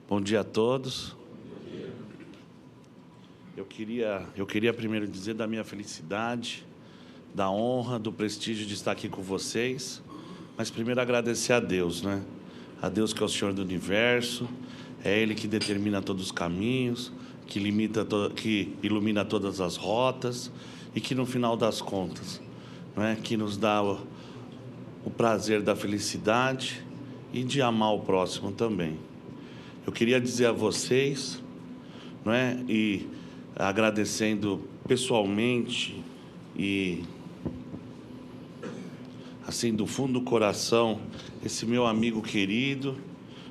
Bom dia a todos. Eu queria primeiro dizer da minha felicidade, da honra, do prestígio de estar aqui com vocês, mas primeiro agradecer a Deus, né? A Deus que é o Senhor do Universo, é Ele que determina todos os caminhos, que ilumina todas as rotas e que no final das contas, não é, que nos dá o prazer da felicidade e de amar o próximo também. Eu queria dizer a vocês, não é, e agradecendo pessoalmente e assim do fundo do coração esse meu amigo querido,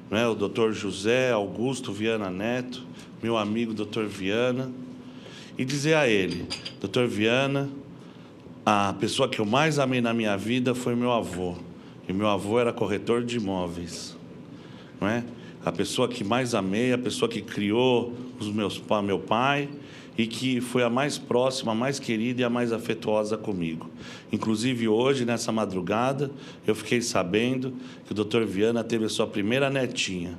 não é, o Dr. José Augusto Viana Neto, meu amigo Dr. Viana, e dizer a ele: Dr. Viana, a pessoa que eu mais amei na minha vida foi meu avô, e meu avô era corretor de imóveis, não é? A pessoa que mais amei, a pessoa que criou meu pai e que foi a mais próxima, a mais querida e a mais afetuosa comigo. Inclusive hoje, nessa madrugada, eu fiquei sabendo que o Dr. Viana teve a sua primeira netinha.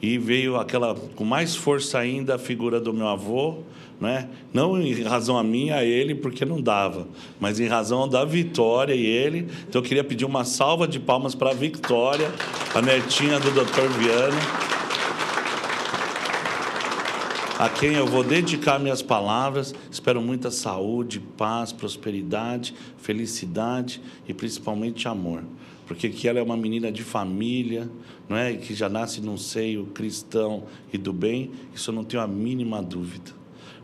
E veio aquela, com mais força ainda, a figura do meu avô, né? Não em razão a mim, a ele, porque não dava, mas em razão da Vitória e ele. Então eu queria pedir uma salva de palmas para a Vitória, a netinha do Dr. Viana, a quem eu vou dedicar minhas palavras. Espero muita saúde, paz, prosperidade, felicidade e principalmente amor, porque que ela é uma menina de família, não é? Que já nasce num seio cristão e do bem, isso eu não tenho a mínima dúvida.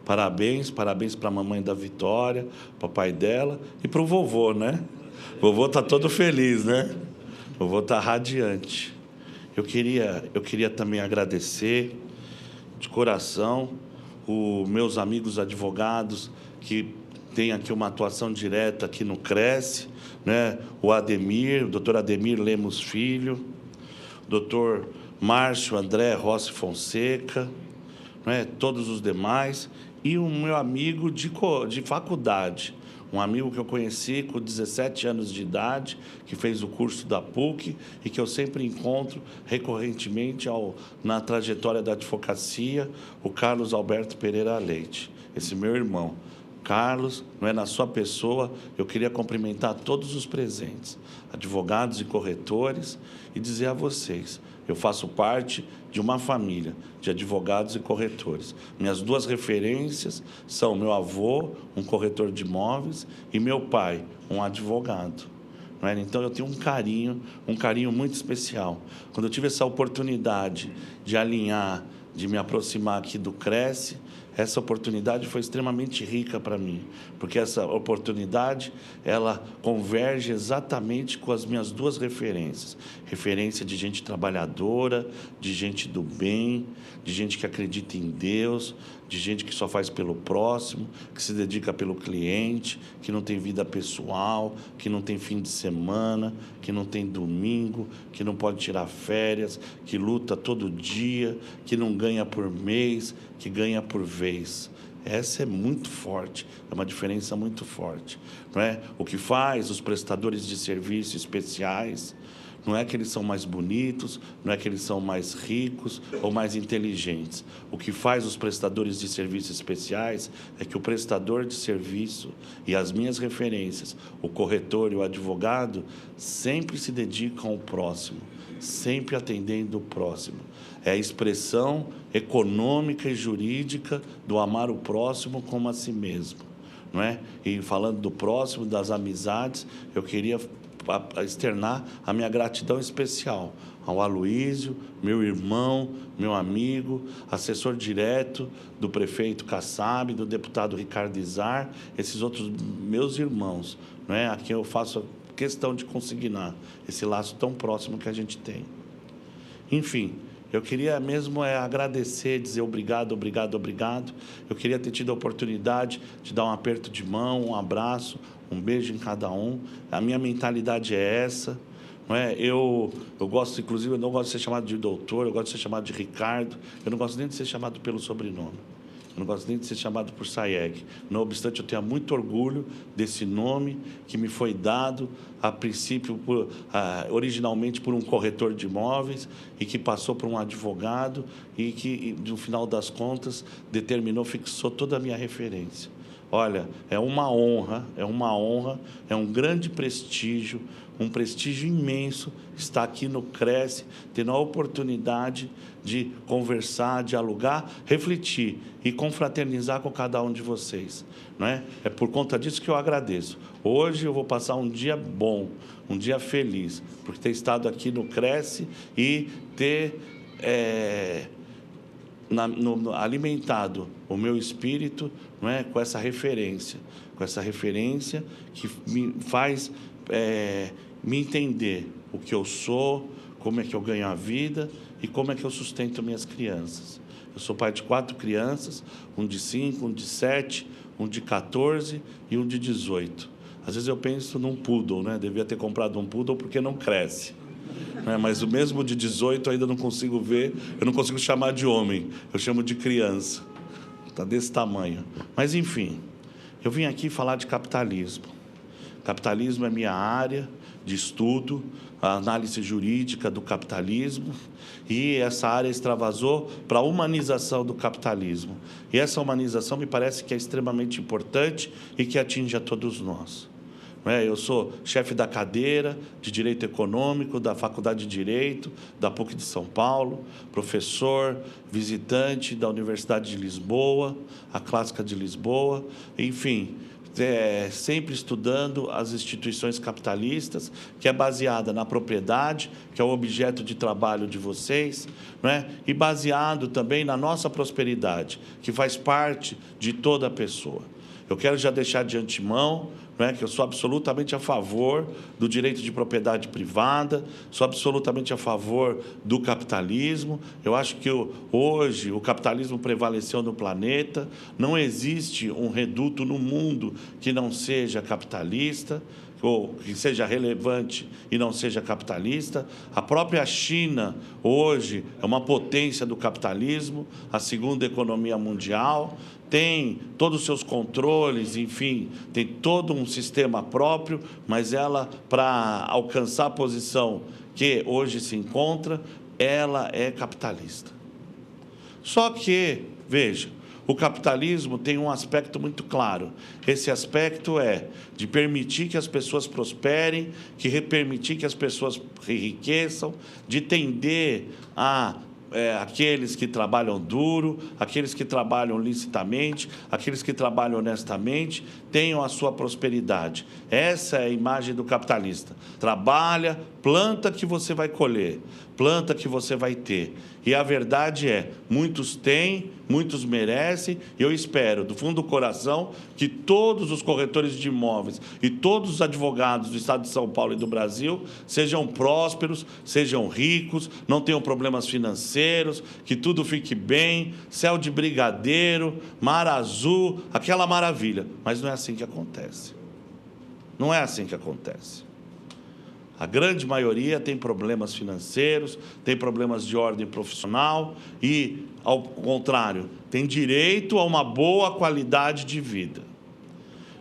Parabéns para a mamãe da Vitória, papai dela e para o vovô, né? O vovô está todo feliz, né? O vovô está radiante. Eu queria também agradecer de coração os meus amigos advogados que têm aqui uma atuação direta aqui no Cresce, né? O Ademir, o doutor Ademir Lemos Filho, o doutor Márcio André Rossi Fonseca, né? Todos os demais, e o meu amigo de faculdade, um amigo que eu conheci com 17 anos de idade, que fez o curso da PUC e que eu sempre encontro recorrentemente na trajetória da advocacia, o Carlos Alberto Pereira Leite, esse meu irmão. Carlos, não é, na sua pessoa, eu queria cumprimentar todos os presentes, advogados e corretores, e dizer a vocês: eu faço parte de uma família de advogados e corretores. Minhas duas referências são meu avô, um corretor de imóveis, e meu pai, um advogado. Não é? Então, eu tenho um carinho muito especial. Quando eu tive essa oportunidade de alinhar, de me aproximar aqui do Cresce, essa oportunidade foi extremamente rica para mim, porque essa oportunidade, ela converge exatamente com as minhas duas referências. Referência de gente trabalhadora, de gente do bem, de gente que acredita em Deus, de gente que só faz pelo próximo, que se dedica pelo cliente, que não tem vida pessoal, que não tem fim de semana, que não tem domingo, que não pode tirar férias, que luta todo dia, que não ganha por mês, que ganha por vez. Essa é muito forte, é uma diferença muito forte, não é? O que faz os prestadores de serviços especiais não é que eles são mais bonitos, não é que eles são mais ricos ou mais inteligentes. O que faz os prestadores de serviços especiais é que o prestador de serviço e as minhas referências, o corretor e o advogado, sempre se dedicam ao próximo, sempre atendendo o próximo. É a expressão econômica e jurídica do amar o próximo como a si mesmo, não é? E falando do próximo, das amizades, eu queria externar a minha gratidão especial ao Aloísio, meu irmão, meu amigo, assessor direto do prefeito Kassab, do deputado Ricardo Izar, esses outros meus irmãos, não é? A quem eu faço questão de consignar esse laço tão próximo que a gente tem. Enfim, eu queria mesmo agradecer, dizer obrigado, obrigado, obrigado. Eu queria ter tido a oportunidade de dar um aperto de mão, um abraço, um beijo em cada um. A minha mentalidade é essa, não é? Eu gosto, inclusive, eu não gosto de ser chamado de doutor, eu gosto de ser chamado de Ricardo, eu não gosto nem de ser chamado pelo sobrenome. Eu não gosto nem de ser chamado por Sayeg. Não obstante, eu tenho muito orgulho desse nome que me foi dado, a princípio, originalmente por um corretor de imóveis, e que passou por um advogado, e que, no final das contas, fixou toda a minha referência. Olha, é uma honra, é um grande prestígio, um prestígio imenso estar aqui no Cresce, tendo a oportunidade de conversar, dialogar, refletir e confraternizar com cada um de vocês. Não é? É por conta disso que eu agradeço. Hoje eu vou passar um dia bom, um dia feliz, por ter estado aqui no Cresce e ter alimentado o meu espírito, não é, com essa referência que me faz me entender o que eu sou, como é que eu ganho a vida e como é que eu sustento minhas crianças. Eu sou pai de 4 crianças, um de 5, um de 7, um de 14 e um de 18. Às vezes eu penso num poodle, né? Devia ter comprado um poodle porque não cresce. Mas o mesmo de 18 ainda não consigo ver, eu não consigo chamar de homem, eu chamo de criança. Está desse tamanho. Mas, enfim, eu vim aqui falar de capitalismo. Capitalismo é minha área de estudo, a análise jurídica do capitalismo, e essa área extravasou para a humanização do capitalismo. E essa humanização me parece que é extremamente importante e que atinge a todos nós. Eu sou chefe da cadeira de Direito Econômico da Faculdade de Direito da PUC de São Paulo, professor, visitante da Universidade de Lisboa, a Clássica de Lisboa, enfim, sempre estudando as instituições capitalistas, que é baseada na propriedade, que é o objeto de trabalho de vocês, e baseado também na nossa prosperidade, que faz parte de toda a pessoa. Eu quero já deixar de antemão que eu sou absolutamente a favor do direito de propriedade privada, sou absolutamente a favor do capitalismo. Eu acho que hoje o capitalismo prevaleceu no planeta, não existe um reduto no mundo que não seja capitalista, ou que seja relevante e não seja capitalista. A própria China, hoje, é uma potência do capitalismo, a segunda economia mundial, tem todos os seus controles, enfim, tem todo um sistema próprio, mas ela, para alcançar a posição que hoje se encontra, ela é capitalista. Só que, veja, o capitalismo tem um aspecto muito claro. Esse aspecto é de permitir que as pessoas prosperem, permitir que as pessoas enriqueçam, de tender a aqueles que trabalham duro, aqueles que trabalham licitamente, aqueles que trabalham honestamente, tenham a sua prosperidade. Essa é a imagem do capitalista. Trabalha, planta que você vai colher, planta que você vai ter. E a verdade é, muitos têm, muitos merecem, e eu espero, do fundo do coração, que todos os corretores de imóveis e todos os advogados do Estado de São Paulo e do Brasil sejam prósperos, sejam ricos, não tenham problemas financeiros, que tudo fique bem, céu de brigadeiro, mar azul, aquela maravilha. Mas não é assim que acontece. Não é assim que acontece. A grande maioria tem problemas financeiros, tem problemas de ordem profissional e, ao contrário, tem direito a uma boa qualidade de vida.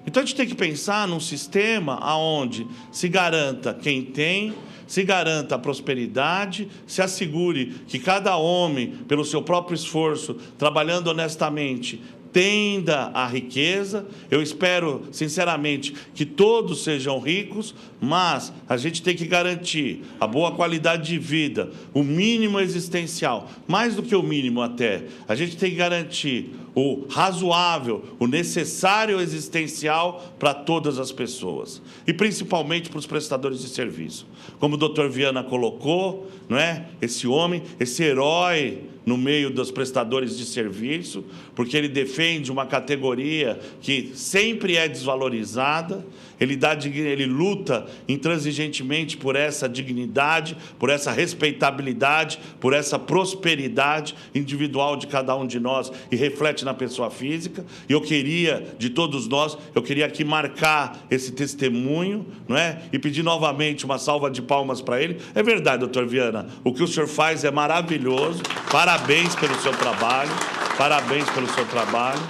Então, a gente tem que pensar num sistema onde se garanta quem tem, se garanta a prosperidade, se assegure que cada homem, pelo seu próprio esforço, trabalhando honestamente, tenda à riqueza. Eu espero, sinceramente, que todos sejam ricos, mas a gente tem que garantir a boa qualidade de vida, o mínimo existencial, mais do que o mínimo até. A gente tem que garantir o razoável, o necessário existencial para todas as pessoas, e principalmente para os prestadores de serviço. Como o Dr. Viana colocou, não é? Esse homem, esse herói no meio dos prestadores de serviço, porque ele defende uma categoria que sempre é desvalorizada, ele luta intransigentemente por essa dignidade, por essa respeitabilidade, por essa prosperidade individual de cada um de nós e reflete na pessoa física. E eu queria, de todos nós, eu queria aqui marcar esse testemunho, não é? E pedir novamente uma salva de palmas para ele. É verdade, doutor Viana, o que o senhor faz é maravilhoso, parabéns pelo seu trabalho. Parabéns pelo seu trabalho.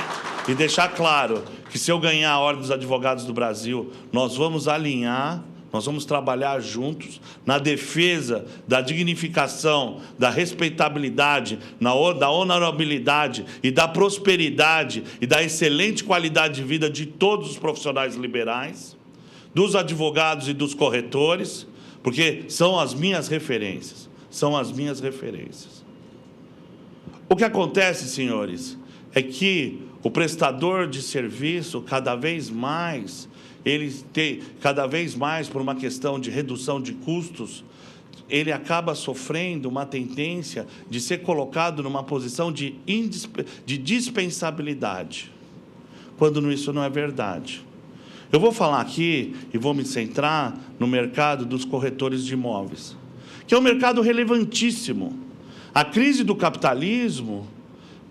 E deixar claro que se eu ganhar a Ordem dos Advogados do Brasil, nós vamos alinhar, nós vamos trabalhar juntos na defesa da dignificação, da respeitabilidade, da honorabilidade e da prosperidade e da excelente qualidade de vida de todos os profissionais liberais, dos advogados e dos corretores, porque são as minhas referências, são as minhas referências. O que acontece, senhores, é que o prestador de serviço, cada vez mais, por uma questão de redução de custos, ele acaba sofrendo uma tendência de ser colocado numa posição de dispensabilidade, quando isso não é verdade. Eu vou falar aqui e vou me centrar no mercado dos corretores de imóveis, que é um mercado relevantíssimo. A crise do capitalismo,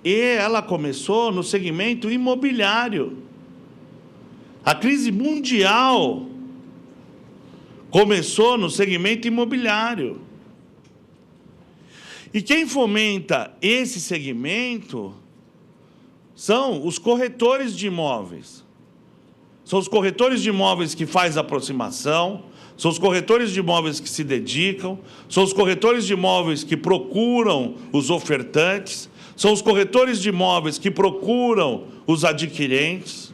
ela começou no segmento imobiliário. A crise mundial começou no segmento imobiliário. E quem fomenta esse segmento são os corretores de imóveis. São os corretores de imóveis que fazem aproximação, são os corretores de imóveis que se dedicam, são os corretores de imóveis que procuram os ofertantes, são os corretores de imóveis que procuram os adquirentes,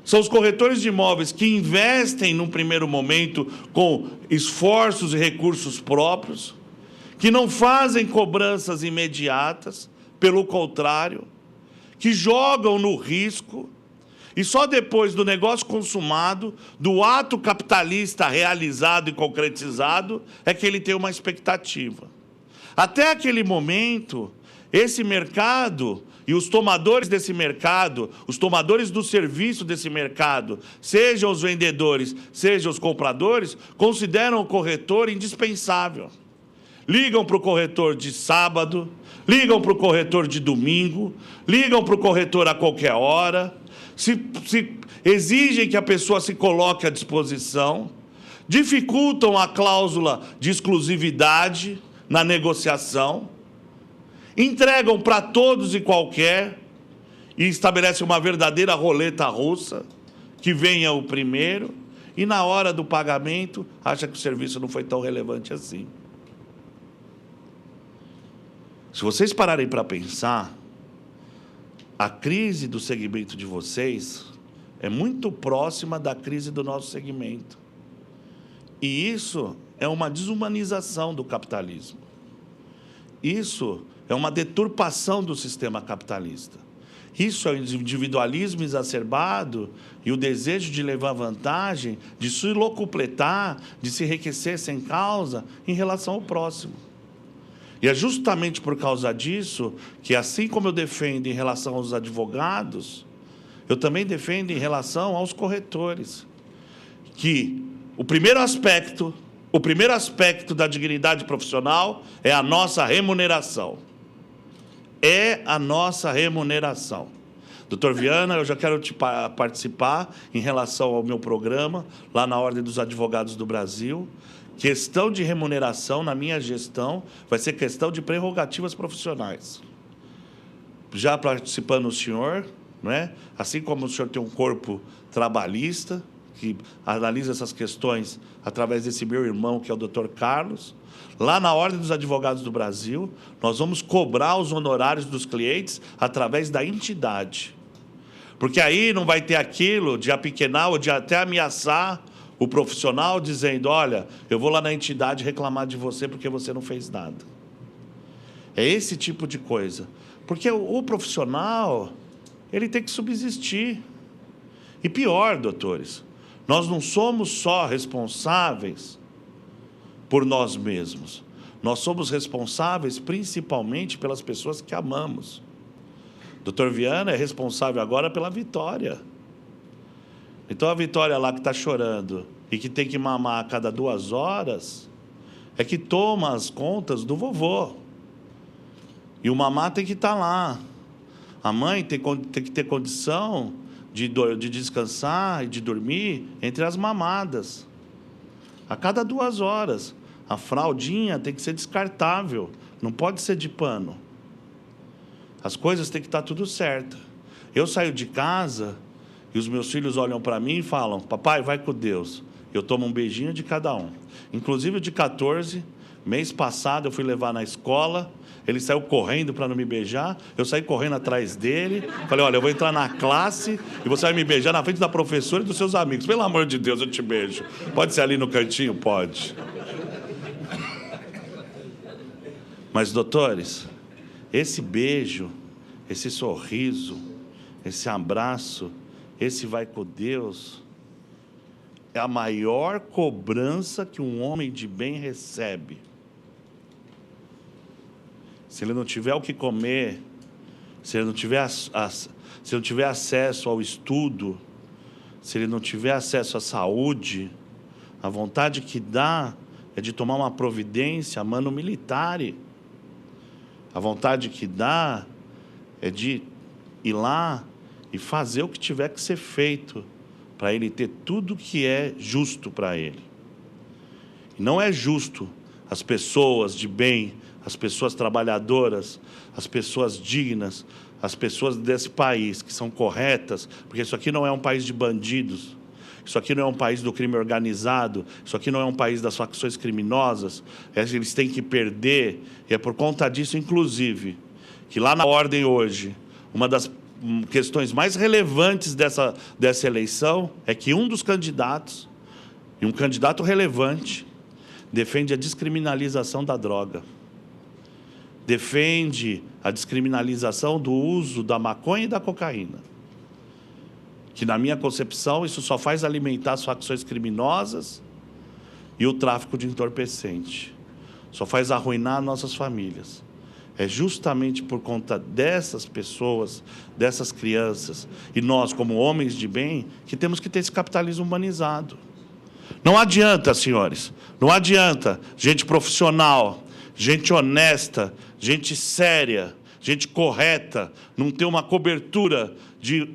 são os corretores de imóveis que investem, num primeiro momento, com esforços e recursos próprios, que não fazem cobranças imediatas, pelo contrário, que jogam no risco, e só depois do negócio consumado, do ato capitalista realizado e concretizado, é que ele tem uma expectativa. Até aquele momento, esse mercado e os tomadores desse mercado, os tomadores do serviço desse mercado, sejam os vendedores, sejam os compradores, consideram o corretor indispensável. Ligam para o corretor de sábado, ligam para o corretor de domingo, ligam para o corretor a qualquer hora, se exigem que a pessoa se coloque à disposição, dificultam a cláusula de exclusividade na negociação, entregam para todos e qualquer e estabelecem uma verdadeira roleta russa, que venha o primeiro, e na hora do pagamento acha que o serviço não foi tão relevante assim. Se vocês pararem para pensar, a crise do segmento de vocês é muito próxima da crise do nosso segmento. E isso é uma desumanização do capitalismo. Isso é uma deturpação do sistema capitalista. Isso é o individualismo exacerbado e o desejo de levar vantagem, de se locupletar, de se enriquecer sem causa em relação ao próximo. E é justamente por causa disso que, assim como eu defendo em relação aos advogados, eu também defendo em relação aos corretores, que o primeiro aspecto da dignidade profissional é a nossa remuneração. É a nossa remuneração. Doutor Viana, eu já quero participar em relação ao meu programa, lá na Ordem dos Advogados do Brasil. Questão de remuneração, na minha gestão, vai ser questão de prerrogativas profissionais. Já participando o senhor, não é? Assim como o senhor tem um corpo trabalhista, que analisa essas questões através desse meu irmão, que é o doutor Carlos, lá na Ordem dos Advogados do Brasil, nós vamos cobrar os honorários dos clientes através da entidade. Porque aí não vai ter aquilo de apequenar ou de até ameaçar o profissional dizendo, olha, eu vou lá na entidade reclamar de você porque você não fez nada. É esse tipo de coisa. Porque o profissional, ele tem que subsistir. E pior, doutores, nós não somos só responsáveis por nós mesmos. Nós somos responsáveis principalmente pelas pessoas que amamos. Doutor Viana é responsável agora pela Vitória. Então, a Vitória lá que está chorando e que tem que mamar a cada 2 horas, é que toma as contas do vovô. E o mamá tem que estar lá. A mãe tem que ter condição de descansar e de dormir entre as mamadas. A cada 2 horas. A fraldinha tem que ser descartável, não pode ser de pano. As coisas têm que estar tudo certo. Eu saio de casa e os meus filhos olham para mim e falam: papai, vai com Deus. Eu tomo um beijinho de cada um. Inclusive o de 14, mês passado eu fui levar na escola, ele saiu correndo para não me beijar, eu saí correndo atrás dele, falei: olha, eu vou entrar na classe e você vai me beijar na frente da professora e dos seus amigos. Pelo amor de Deus, eu te beijo. Pode ser ali no cantinho? Pode. Mas, doutores, esse beijo, esse sorriso, esse abraço, esse vai com Deus, é a maior cobrança que um homem de bem recebe. Se ele não tiver o que comer, se ele não tiver, se ele não tiver acesso ao estudo, se ele não tiver acesso à saúde, a vontade que dá é de tomar uma providência, mano militare. A vontade que dá é de ir lá e fazer o que tiver que ser feito para ele ter tudo que é justo para ele. E não é justo as pessoas de bem, as pessoas trabalhadoras, as pessoas dignas, as pessoas desse país que são corretas, porque isso aqui não é um país de bandidos, isso aqui não é um país do crime organizado, isso aqui não é um país das facções criminosas, eles têm que perder, e é por conta disso, inclusive, que lá na ordem hoje, uma das questões mais relevantes dessa eleição é que um dos candidatos, e um candidato relevante, defende a descriminalização da droga, defende a descriminalização do uso da maconha e da cocaína, que, na minha concepção, isso só faz alimentar as facções criminosas e o tráfico de entorpecente. Só faz arruinar nossas famílias. É justamente por conta dessas pessoas, dessas crianças, e nós, como homens de bem, que temos que ter esse capitalismo humanizado. Não adianta, senhores, não adianta gente profissional, gente honesta, gente séria, gente correta, não ter uma cobertura de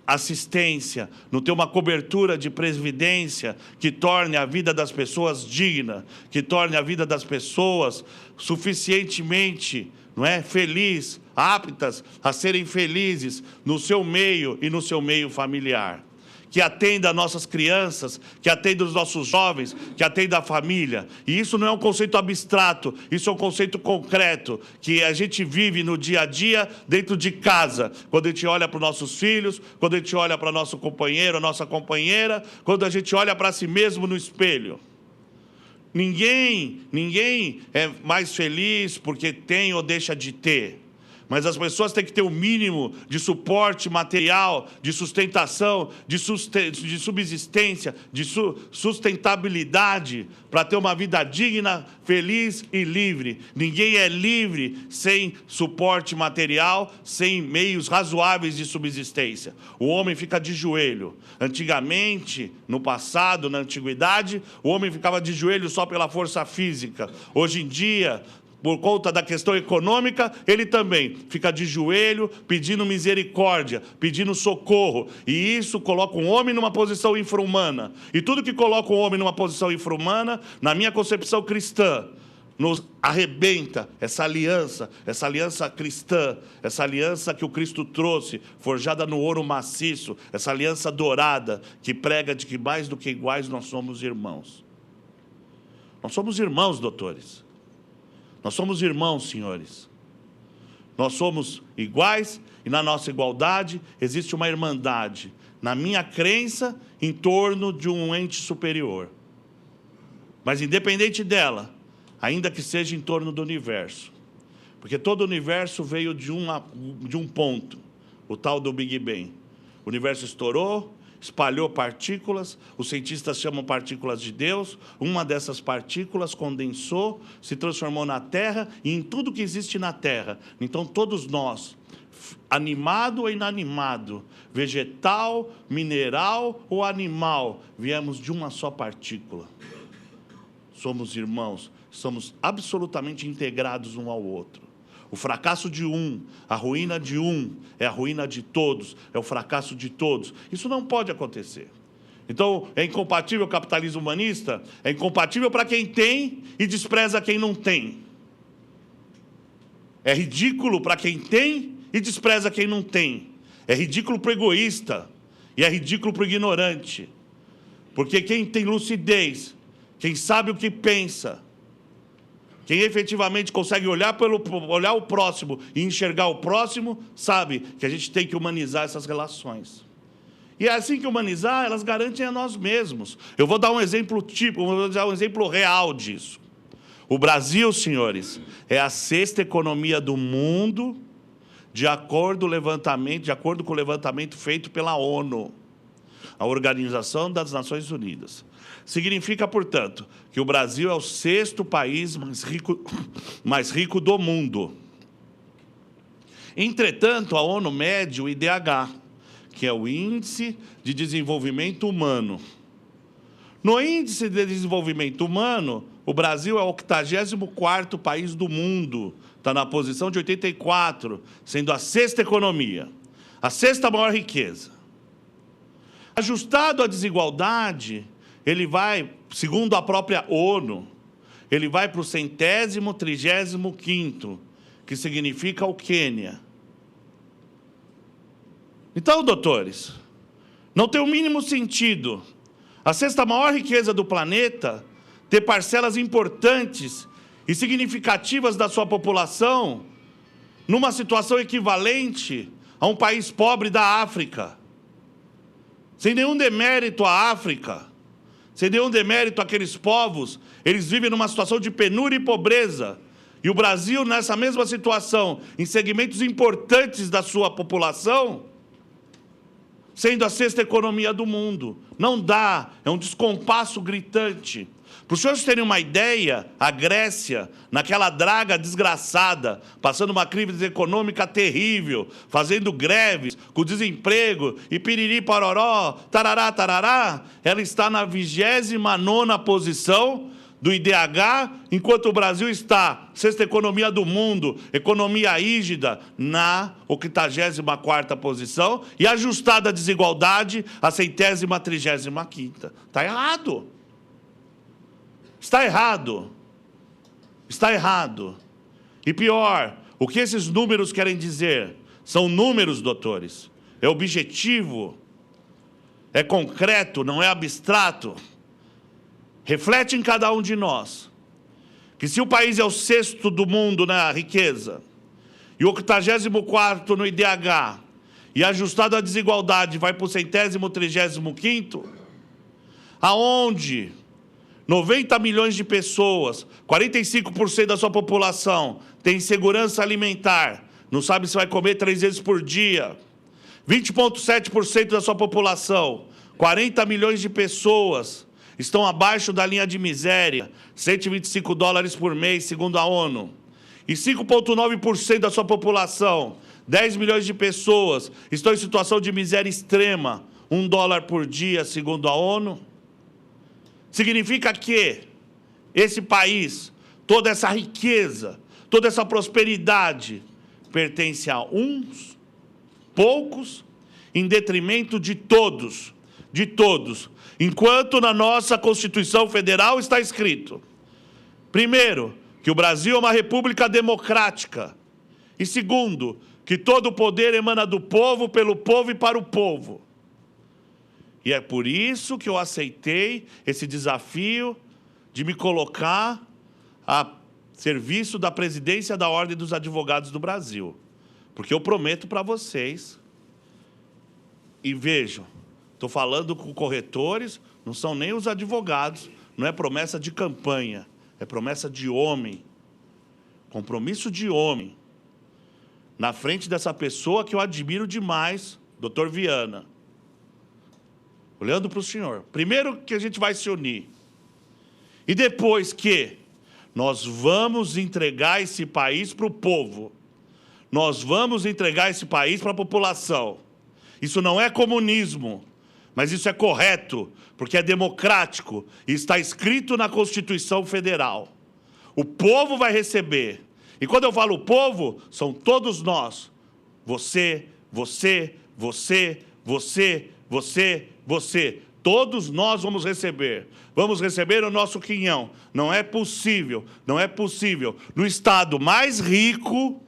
assistência, não ter uma cobertura de previdência que torne a vida das pessoas digna, que torne a vida das pessoas suficientemente, não é, feliz, aptas a serem felizes no seu meio e no seu meio familiar. Que atenda as nossas crianças, que atenda os nossos jovens, que atenda a família. E isso não é um conceito abstrato, isso é um conceito concreto, que a gente vive no dia a dia, dentro de casa. Quando a gente olha para os nossos filhos, quando a gente olha para nosso companheiro, a nossa companheira, quando a gente olha para si mesmo no espelho. Ninguém é mais feliz porque tem ou deixa de ter. Mas as pessoas têm que ter o mínimo de suporte material, de sustentação, de subsistência, de sustentabilidade, para ter uma vida digna, feliz e livre. Ninguém é livre sem suporte material, sem meios razoáveis de subsistência. O homem fica de joelho. Antigamente, no passado, na antiguidade, o homem ficava de joelho só pela força física. Hoje em dia, por conta da questão econômica, ele também fica de joelho, pedindo misericórdia, pedindo socorro. E isso coloca um homem numa posição infra-humana. E tudo que coloca um homem numa posição infra-humana, na minha concepção cristã, nos arrebenta essa aliança cristã, essa aliança que o Cristo trouxe, forjada no ouro maciço, essa aliança dourada, que prega de que mais do que iguais nós somos irmãos. Nós somos irmãos, doutores. Nós somos irmãos, senhores. Nós somos iguais e na nossa igualdade existe uma irmandade. Na minha crença, em torno de um ente superior. Mas independente dela, ainda que seja em torno do universo. Porque todo o universo veio de um ponto, o tal do Big Bang. O universo estourou, espalhou partículas, os cientistas chamam partículas de Deus, uma dessas partículas condensou, se transformou na Terra e em tudo que existe na Terra. Então, todos nós, animado ou inanimado, vegetal, mineral ou animal, viemos de uma só partícula. Somos irmãos, somos absolutamente integrados um ao outro. O fracasso de um, a ruína de um, é a ruína de todos, é o fracasso de todos. Isso não pode acontecer. Então, é incompatível o capitalismo humanista? É incompatível para quem tem e despreza quem não tem. É ridículo para quem tem e despreza quem não tem. É ridículo para o egoísta e é ridículo para o ignorante. Porque quem tem lucidez, quem sabe o que pensa, quem efetivamente consegue olhar o próximo e enxergar o próximo, sabe que a gente tem que humanizar essas relações. E é assim que humanizar, elas garantem a nós mesmos. Eu vou dar um exemplo vou dar um exemplo real disso. O Brasil, senhores, é a 6ª economia do mundo, de acordo com o levantamento feito pela ONU, a Organização das Nações Unidas. Significa, portanto, que o Brasil é o 6º país mais rico do mundo. Entretanto, a ONU mede o IDH, que é o Índice de Desenvolvimento Humano. No Índice de Desenvolvimento Humano, o Brasil é o 84º país do mundo, está na posição de 84, sendo a 6ª economia, a 6ª maior riqueza. Ajustado à desigualdade, ele vai, segundo a própria ONU, ele vai para o 135º, que significa o Quênia. Então, doutores, não tem o mínimo sentido a 6ª maior riqueza do planeta ter parcelas importantes e significativas da sua população numa situação equivalente a um país pobre da África. Sem nenhum demérito à África, sem nenhum demérito àqueles povos, eles vivem numa situação de penúria e pobreza. E o Brasil, nessa mesma situação, em segmentos importantes da sua população, sendo a 6ª economia do mundo. Não dá, é um descompasso gritante. Para os senhores terem uma ideia, a Grécia, naquela draga desgraçada, passando uma crise econômica terrível, fazendo greves, com desemprego, e piriri pororó, tarará, tarará, ela está na 29ª posição do IDH, enquanto o Brasil está, 6ª economia do mundo, economia rígida, na 84ª posição, e ajustada à desigualdade, a 135ª. Está errado. Está errado. Está errado. E pior, o que esses números querem dizer? São números, doutores. É objetivo. É concreto, não é abstrato. Reflete em cada um de nós que se o país é o 6º do mundo na riqueza e o 84º no IDH e ajustado à desigualdade vai para o 135º, aonde 90 milhões de pessoas, 45% da sua população tem insegurança alimentar, não sabe se vai comer 3 vezes por dia, 20,7% da sua população, 40 milhões de pessoas estão abaixo da linha de miséria, $125 por mês, segundo a ONU. E 5,9% da sua população, 10 milhões de pessoas, estão em situação de miséria extrema, $1 por dia, segundo a ONU. Significa que esse país, toda essa riqueza, toda essa prosperidade, pertence a uns, poucos, em detrimento de todos, de todos. Enquanto na nossa Constituição Federal está escrito, primeiro, que o Brasil é uma república democrática, e segundo, que todo o poder emana do povo, pelo povo e para o povo. E é por isso que eu aceitei esse desafio de me colocar a serviço da presidência da Ordem dos Advogados do Brasil. Porque eu prometo para vocês, e vejam, estou falando com corretores, não são nem os advogados, não é promessa de campanha, é promessa de homem, compromisso de homem, na frente dessa pessoa que eu admiro demais, Dr. Viana. Olhando para o senhor, primeiro que a gente vai se unir, e depois que nós vamos entregar esse país para o povo, nós vamos entregar esse país para a população. Isso não é comunismo, mas isso é correto, porque é democrático e está escrito na Constituição Federal. O povo vai receber. E quando eu falo povo, são todos nós. Você, você, você, você, você, você. Todos nós vamos receber. Vamos receber o nosso quinhão. Não é possível, não é possível. No estado mais rico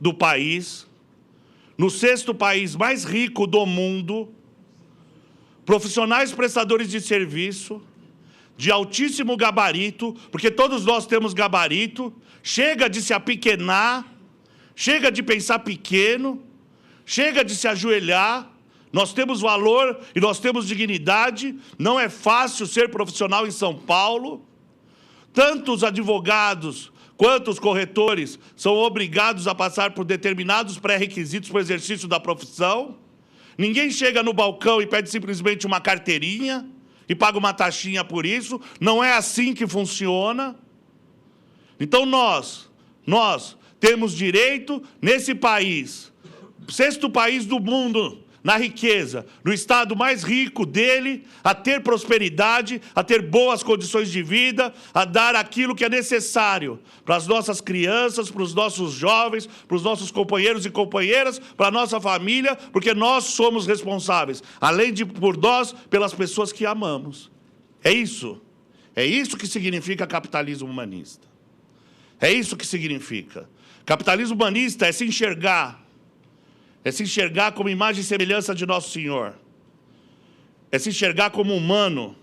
do país, no 6º país mais rico do mundo, profissionais prestadores de serviço, de altíssimo gabarito, porque todos nós temos gabarito, chega de se apequenar, chega de pensar pequeno, chega de se ajoelhar, nós temos valor e nós temos dignidade, não é fácil ser profissional em São Paulo, tanto os advogados quanto os corretores são obrigados a passar por determinados pré-requisitos para o exercício da profissão. Ninguém chega no balcão e pede simplesmente uma carteirinha e paga uma taxinha por isso. Não é assim que funciona. Então nós temos direito, nesse país, 6º país do mundo, na riqueza, no estado mais rico dele, a ter prosperidade, a ter boas condições de vida, a dar aquilo que é necessário para as nossas crianças, para os nossos jovens, para os nossos companheiros e companheiras, para a nossa família, porque nós somos responsáveis, além de por nós, pelas pessoas que amamos. É isso que significa capitalismo humanista. É isso que significa. Capitalismo humanista é se enxergar como imagem e semelhança de Nosso Senhor. É se enxergar como humano.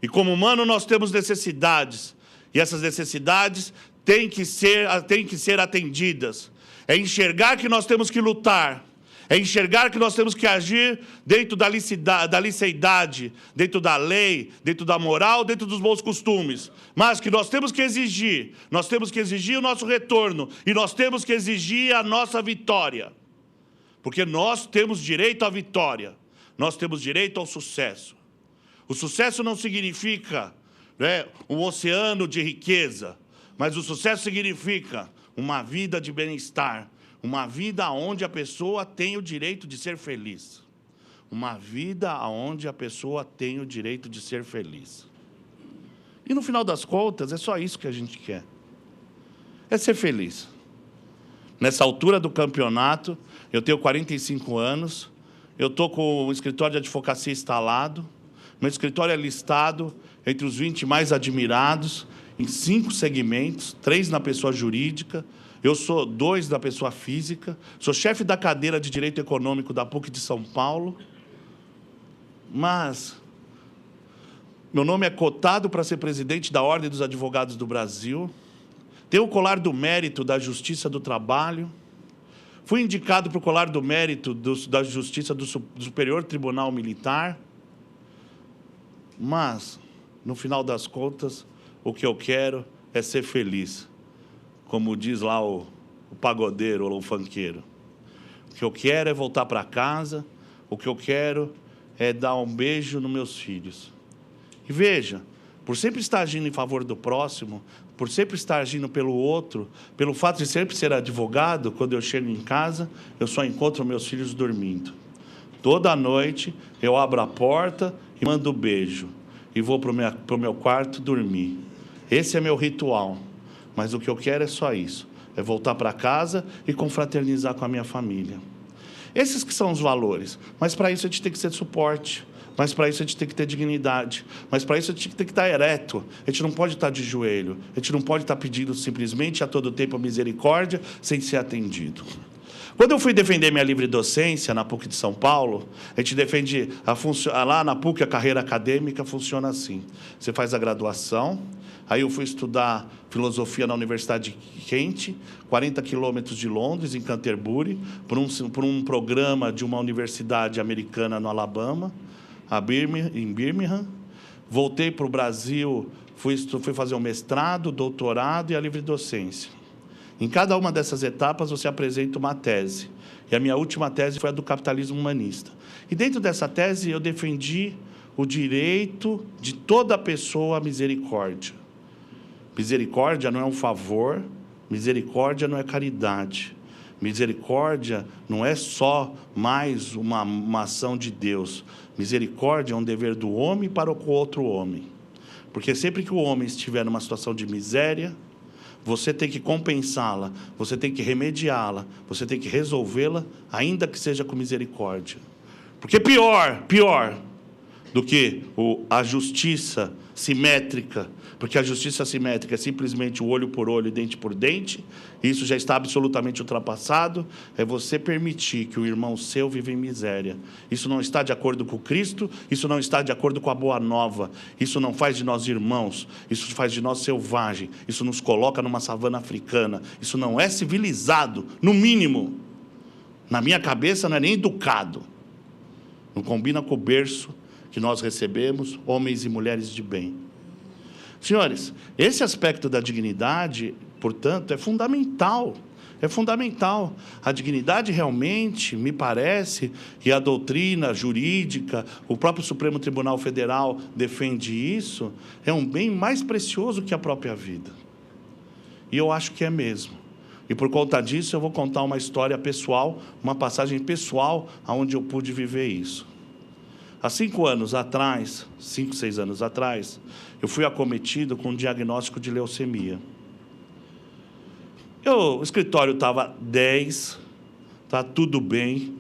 E como humano nós temos necessidades. E essas necessidades têm que ser atendidas. É enxergar que nós temos que lutar. É enxergar que nós temos que agir dentro da liceidade, dentro da lei, dentro da moral, dentro dos bons costumes. Mas que nós temos que exigir o nosso retorno. E nós temos que exigir a nossa vitória. Porque nós temos direito à vitória, nós temos direito ao sucesso. O sucesso não significa um oceano de riqueza, mas o sucesso significa uma vida de bem-estar, uma vida onde a pessoa tem o direito de ser feliz. Uma vida onde a pessoa tem o direito de ser feliz. E no final das contas, é só isso que a gente quer. É ser feliz. Nessa altura do campeonato, eu tenho 45 anos, eu estou com o escritório de advocacia instalado, meu escritório é listado entre os 20 mais admirados, em 5 segmentos, 3 na pessoa jurídica, eu sou 2 da pessoa física, sou chefe da cadeira de Direito Econômico da PUC de São Paulo, mas meu nome é cotado para ser presidente da Ordem dos Advogados do Brasil, tenho o colar do mérito da Justiça do Trabalho, fui indicado para o colar do mérito da Justiça do Superior Tribunal Militar, mas, no final das contas, o que eu quero é ser feliz, como diz lá o pagodeiro ou o funkeiro. O que eu quero é voltar para casa, o que eu quero é dar um beijo nos meus filhos. E veja, por sempre estar agindo em favor do próximo, por sempre estar agindo pelo outro, pelo fato de sempre ser advogado, quando eu chego em casa, eu só encontro meus filhos dormindo. Toda noite, eu abro a porta e mando um beijo. E vou para o meu quarto dormir. Esse é meu ritual. Mas o que eu quero é só isso. É voltar para casa e confraternizar com a minha família. Esses que são os valores. Mas para isso a gente tem que ser suporte. Mas para isso a gente tem que ter dignidade. Mas para isso a gente tem que estar ereto. A gente não pode estar de joelho. A gente não pode estar pedindo simplesmente a todo tempo a misericórdia sem ser atendido. Quando eu fui defender minha livre docência na PUC de São Paulo, a gente defende, lá na PUC a carreira acadêmica funciona assim. Você faz a graduação, aí eu fui estudar filosofia na Universidade de Kent, 40 quilômetros de Londres, em Canterbury, por um programa de uma universidade americana no Alabama, em Birmingham. Voltei para o Brasil, fui fazer um mestrado, doutorado e a livre docência. Em cada uma dessas etapas, você apresenta uma tese. E a minha última tese foi a do capitalismo humanista. E dentro dessa tese, eu defendi o direito de toda pessoa à misericórdia. Misericórdia não é um favor, misericórdia não é caridade. Misericórdia não é só mais uma ação de Deus. Misericórdia é um dever do homem para o outro homem. Porque sempre que o homem estiver numa situação de miséria, você tem que compensá-la, você tem que remediá-la, você tem que resolvê-la, ainda que seja com misericórdia. Porque pior do que a justiça simétrica, porque a justiça simétrica é simplesmente o olho por olho e dente por dente, isso já está absolutamente ultrapassado, é você permitir que o irmão seu viva em miséria. Isso não está de acordo com Cristo, isso não está de acordo com a boa nova, isso não faz de nós irmãos, isso faz de nós selvagem, isso nos coloca numa savana africana, isso não é civilizado, no mínimo. Na minha cabeça não é nem educado, não combina com o berço que nós recebemos, homens e mulheres de bem. Senhores, esse aspecto da dignidade, portanto, é fundamental. É fundamental. A dignidade realmente, me parece, e a doutrina jurídica, o próprio Supremo Tribunal Federal defende isso, é um bem mais precioso que a própria vida. E eu acho que é mesmo. E por conta disso, eu vou contar uma história pessoal, uma passagem pessoal, onde eu pude viver isso. Há 5 anos atrás, 5, 6 anos atrás, eu fui acometido com um diagnóstico de leucemia. O escritório estava 10, está tudo bem.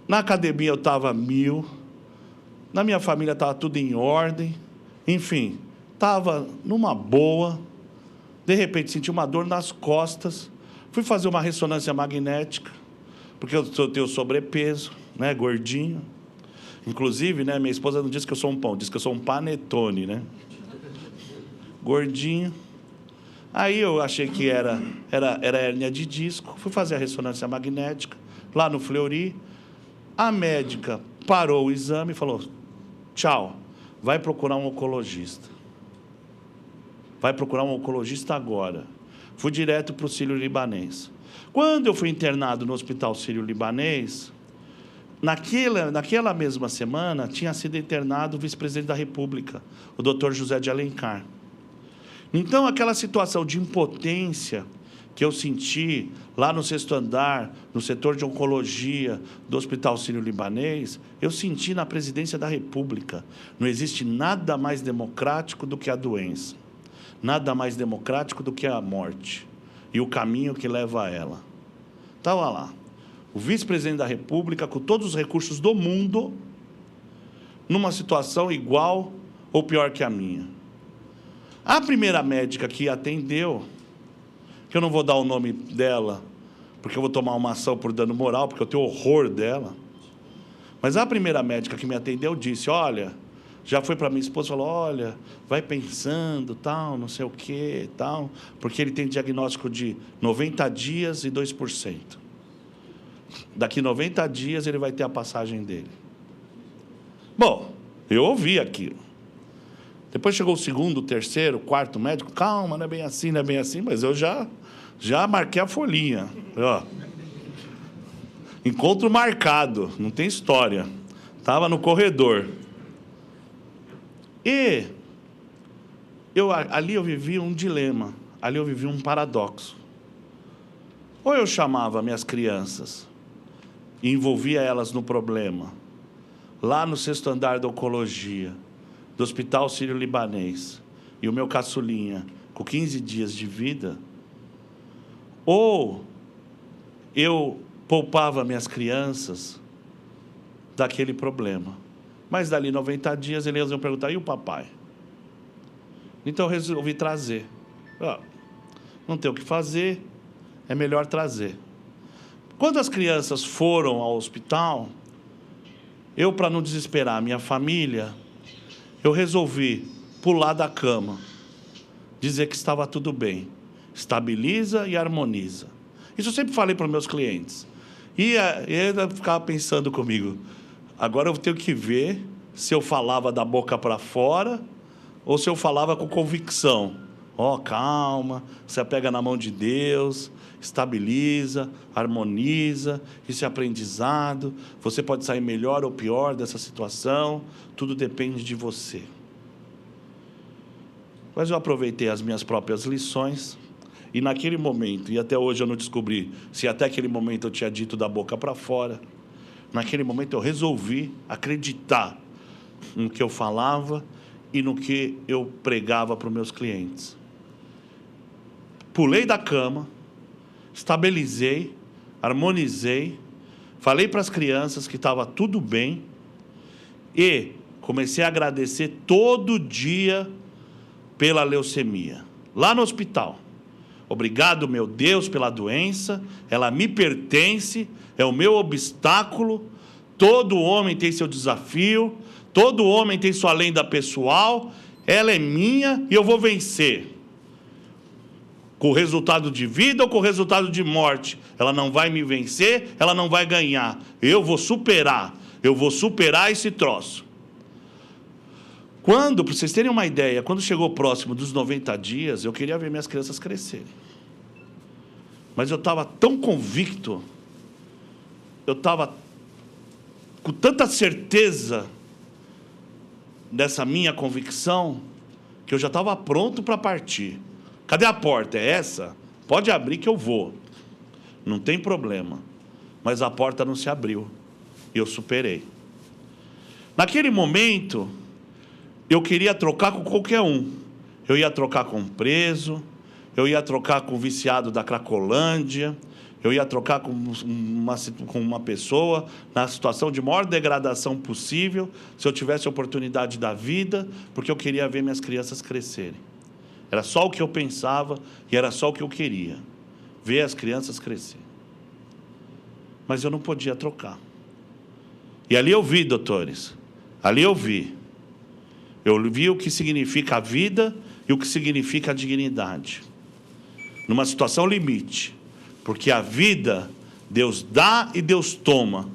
Na academia eu estava 1000, na minha família estava tudo em ordem, enfim, estava numa boa. De repente senti uma dor nas costas, fui fazer uma ressonância magnética, porque eu tenho sobrepeso, né, gordinho. Inclusive, né, minha esposa não diz que eu sou um pão, diz que eu sou um panetone, né? Gordinho. Aí eu achei que era hérnia de disco, fui fazer a ressonância magnética, lá no Fleury. A médica parou o exame e falou, tchau, vai procurar um oncologista. Vai procurar um oncologista agora. Fui direto para o Sírio-Libanês. Quando eu fui internado no Hospital Sírio-Libanês, naquela mesma semana, tinha sido internado o vice-presidente da República, o Dr. José de Alencar. Então, aquela situação de impotência que eu senti lá no 6º andar, no setor de oncologia do Hospital Sírio-Libanês, eu senti na presidência da República. Não existe nada mais democrático do que a doença. Nada mais democrático do que a morte e o caminho que leva a ela. Estava lá, o vice-presidente da República, com todos os recursos do mundo, numa situação igual ou pior que a minha. A primeira médica que atendeu, que eu não vou dar o nome dela, porque eu vou tomar uma ação por dano moral, porque eu tenho horror dela, mas a primeira médica que me atendeu disse, olha, já foi para minha esposa e falou, olha, vai pensando, tal, não sei o quê, tal, porque ele tem diagnóstico de 90 dias e 2%. Daqui 90 dias ele vai ter a passagem dele. Bom, eu ouvi aquilo. Depois chegou o 2º, 3º, 4º médico, calma, não é bem assim, não é bem assim, mas eu já marquei a folhinha. Ó. Encontro marcado, não tem história. Estava no corredor. E ali eu vivi um dilema, ali eu vivi um paradoxo. Ou eu chamava minhas crianças e envolvia elas no problema, lá no 6º andar da oncologia, do Hospital Sírio-Libanês, e o meu caçulinha com 15 dias de vida, ou eu poupava minhas crianças daquele problema. Mas dali 90 dias eles iam perguntar, e o papai? Então eu resolvi trazer. Não tem o que fazer, é melhor trazer. Quando as crianças foram ao hospital, eu, para não desesperar a minha família, eu resolvi pular da cama, dizer que estava tudo bem, estabiliza e harmoniza. Isso eu sempre falei para os meus clientes. E ele ficava pensando comigo, agora eu tenho que ver se eu falava da boca para fora ou se eu falava com convicção. Calma, você pega na mão de Deus, estabiliza, harmoniza, isso é aprendizado, você pode sair melhor ou pior dessa situação, tudo depende de você. Mas eu aproveitei as minhas próprias lições, e naquele momento, e até hoje eu não descobri se até aquele momento eu tinha dito da boca para fora, naquele momento eu resolvi acreditar no que eu falava e no que eu pregava para os meus clientes. Pulei da cama, estabilizei, harmonizei, falei para as crianças que estava tudo bem e comecei a agradecer todo dia pela leucemia, lá no hospital. Obrigado, meu Deus, pela doença, ela me pertence, é o meu obstáculo. Todo homem tem seu desafio, todo homem tem sua lenda pessoal, ela é minha e eu vou vencer. Com resultado de vida ou com resultado de morte, ela não vai me vencer, ela não vai ganhar. Eu vou superar esse troço. Para vocês terem uma ideia, quando chegou próximo dos 90 dias, eu queria ver minhas crianças crescerem. Mas eu estava tão convicto, eu estava com tanta certeza dessa minha convicção, que eu já estava pronto para partir. Cadê a porta? É essa? Pode abrir que eu vou. Não tem problema. Mas a porta não se abriu. E eu superei. Naquele momento, eu queria trocar com qualquer um. Eu ia trocar com um preso, eu ia trocar com o viciado da Cracolândia, eu ia trocar com uma pessoa na situação de maior degradação possível, se eu tivesse a oportunidade da vida, porque eu queria ver minhas crianças crescerem. Era só o que eu pensava e era só o que eu queria, ver as crianças crescerem. Mas eu não podia trocar. E ali eu vi, doutores, ali eu vi o que significa a vida e o que significa a dignidade. Numa situação limite, porque a vida, Deus dá e Deus toma.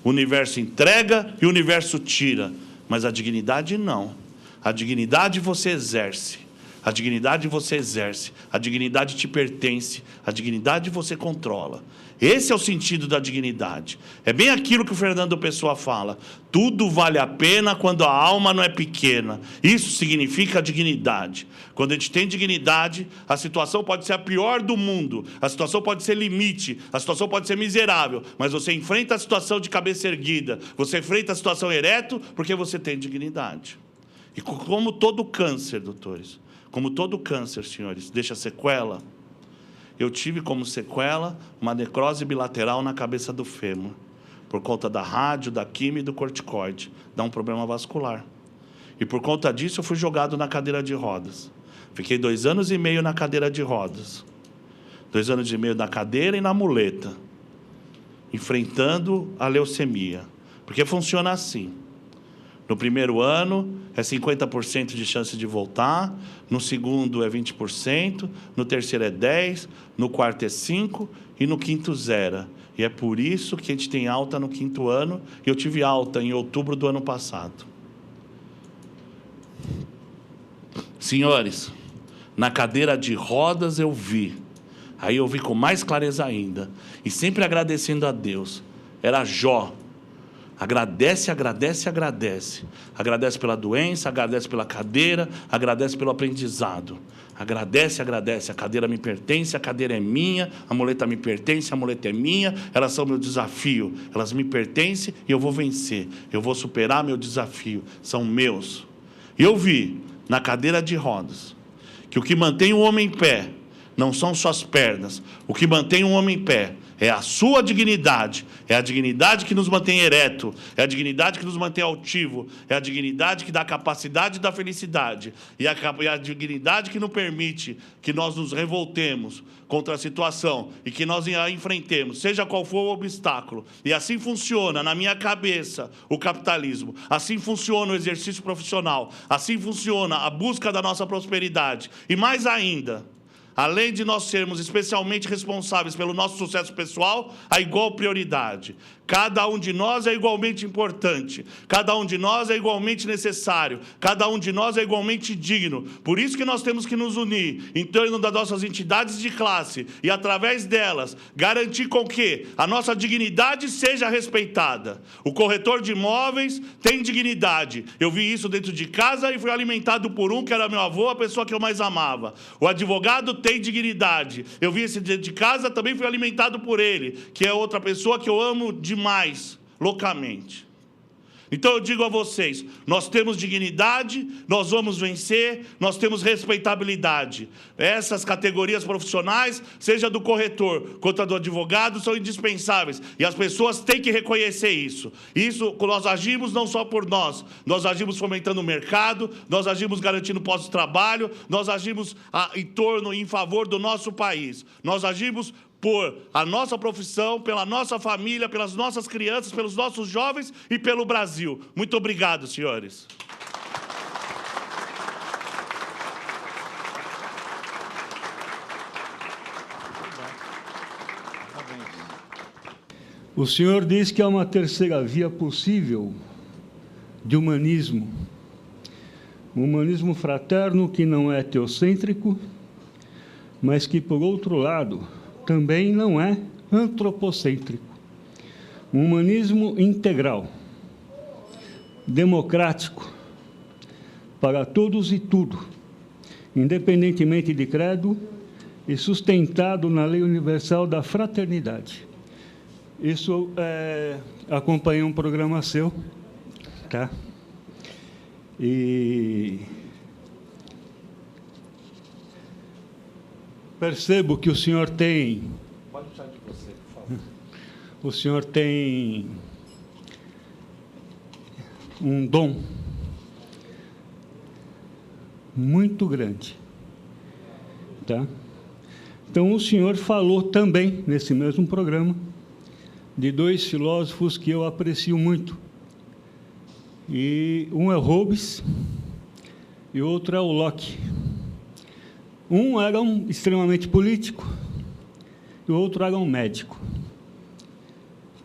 O universo entrega e o universo tira, mas a dignidade não. A dignidade você exerce. A dignidade você exerce, a dignidade te pertence, a dignidade você controla. Esse é o sentido da dignidade. É bem aquilo que o Fernando Pessoa fala. Tudo vale a pena quando a alma não é pequena. Isso significa dignidade. Quando a gente tem dignidade, a situação pode ser a pior do mundo, a situação pode ser limite, a situação pode ser miserável, mas você enfrenta a situação de cabeça erguida, você enfrenta a situação ereto porque você tem dignidade. E como todo câncer, doutores, como todo câncer, senhores, deixa sequela, eu tive como sequela uma necrose bilateral na cabeça do fêmur, por conta da rádio, da quimio e do corticoide, dá um problema vascular. E por conta disso eu fui jogado na cadeira de rodas. Fiquei 2 anos e meio na cadeira de rodas. 2 anos e meio na cadeira e na muleta, enfrentando a leucemia. Porque funciona assim. No primeiro ano é 50% de chance de voltar, no segundo é 20%, no terceiro é 10%, no quarto é 5% e no quinto 0%. E é por isso que a gente tem alta no 5º ano, e eu tive alta em outubro do ano passado. Senhores, na cadeira de rodas eu vi, aí eu vi com mais clareza ainda, e sempre agradecendo a Deus, era Jó. Agradece, agradece, agradece. Agradece pela doença, agradece pela cadeira, agradece pelo aprendizado. Agradece, agradece. A cadeira me pertence, a cadeira é minha, a muleta me pertence, a muleta é minha, elas são meu desafio. Elas me pertencem e eu vou vencer. Eu vou superar meu desafio. São meus. E eu vi, na cadeira de rodas, que o que mantém o homem em pé não são suas pernas. O que mantém o homem em pé é a sua dignidade, é a dignidade que nos mantém ereto, é a dignidade que nos mantém altivo, é a dignidade que dá a capacidade da felicidade, e a dignidade que nos permite que nós nos revoltemos contra a situação e que nós a enfrentemos, seja qual for o obstáculo. E assim funciona na minha cabeça o capitalismo, assim funciona o exercício profissional, assim funciona a busca da nossa prosperidade. E mais ainda, além de nós sermos especialmente responsáveis pelo nosso sucesso pessoal, a igual prioridade. Cada um de nós é igualmente importante. Cada um de nós é igualmente necessário. Cada um de nós é igualmente digno. Por isso que nós temos que nos unir em torno das nossas entidades de classe e, através delas, garantir com que a nossa dignidade seja respeitada. O corretor de imóveis tem dignidade. Eu vi isso dentro de casa e fui alimentado por um que era meu avô, a pessoa que eu mais amava. O advogado tem dignidade. Eu vi esse dentro de casa, também fui alimentado por ele, que é outra pessoa que eu amo demais, loucamente. Então eu digo a vocês, nós temos dignidade, nós vamos vencer, nós temos respeitabilidade. Essas categorias profissionais, seja do corretor quanto do advogado, são indispensáveis. E as pessoas têm que reconhecer isso. Isso, nós agimos não só por nós agimos fomentando o mercado, nós agimos garantindo postos de trabalho, nós agimos em favor do nosso país. Nós agimos por a nossa profissão, pela nossa família, pelas nossas crianças, pelos nossos jovens e pelo Brasil. Muito obrigado, senhores. O senhor diz que há uma terceira via possível de humanismo. Um humanismo fraterno que não é teocêntrico, mas que, por outro lado, também não é antropocêntrico. Um humanismo integral, democrático, para todos e tudo, independentemente de credo e sustentado na lei universal da fraternidade. Isso acompanhei um programa seu, tá? E percebo que o senhor tem... Pode puxar de você, por favor. O senhor tem um dom muito grande, tá? Então, o senhor falou também, nesse mesmo programa, de dois filósofos que eu aprecio muito. E um é Hobbes e o outro é o Locke. Um era extremamente político e o outro era um médico,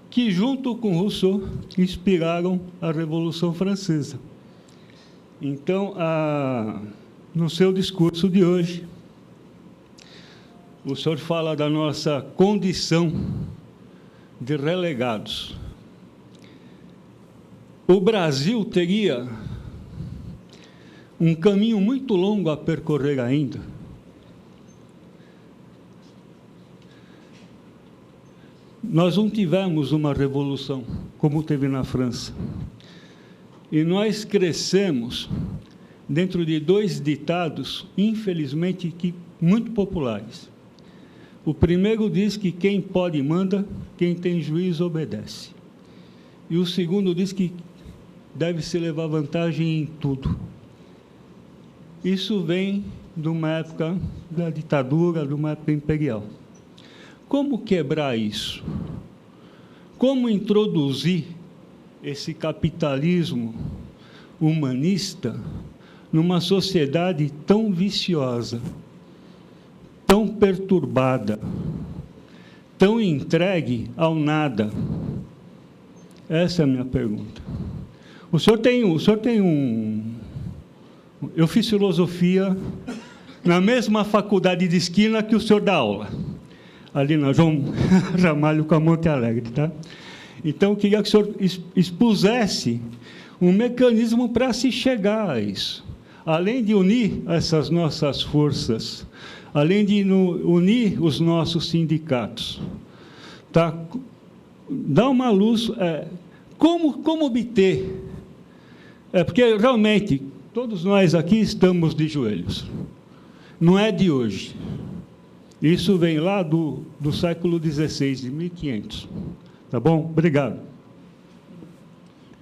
que, junto com Rousseau, inspiraram a Revolução Francesa. Então, no seu discurso de hoje, o senhor fala da nossa condição de relegados. O Brasil teria um caminho muito longo a percorrer ainda. Nós não tivemos uma revolução como teve na França. E nós crescemos dentro de dois ditados, infelizmente, muito populares. O primeiro diz que quem pode manda, quem tem juízo obedece. E o segundo diz que deve-se levar vantagem em tudo. Isso vem de uma época da ditadura, de uma época imperial. Como quebrar isso? Como introduzir esse capitalismo humanista numa sociedade tão viciosa, tão perturbada, tão entregue ao nada? Essa é a minha pergunta. O senhor tem Eu fiz filosofia na mesma faculdade de esquina que o senhor dá aula, ali na João Ramalho com a Monte Alegre, tá? Então, eu queria que o senhor expusesse um mecanismo para se chegar a isso. Além de unir essas nossas forças, além de unir os nossos sindicatos, tá? Dá uma luz, como obter? Porque, realmente, todos nós aqui estamos de joelhos. Não é de hoje. Isso vem lá do século XVI, de 1500. Tá bom? Obrigado.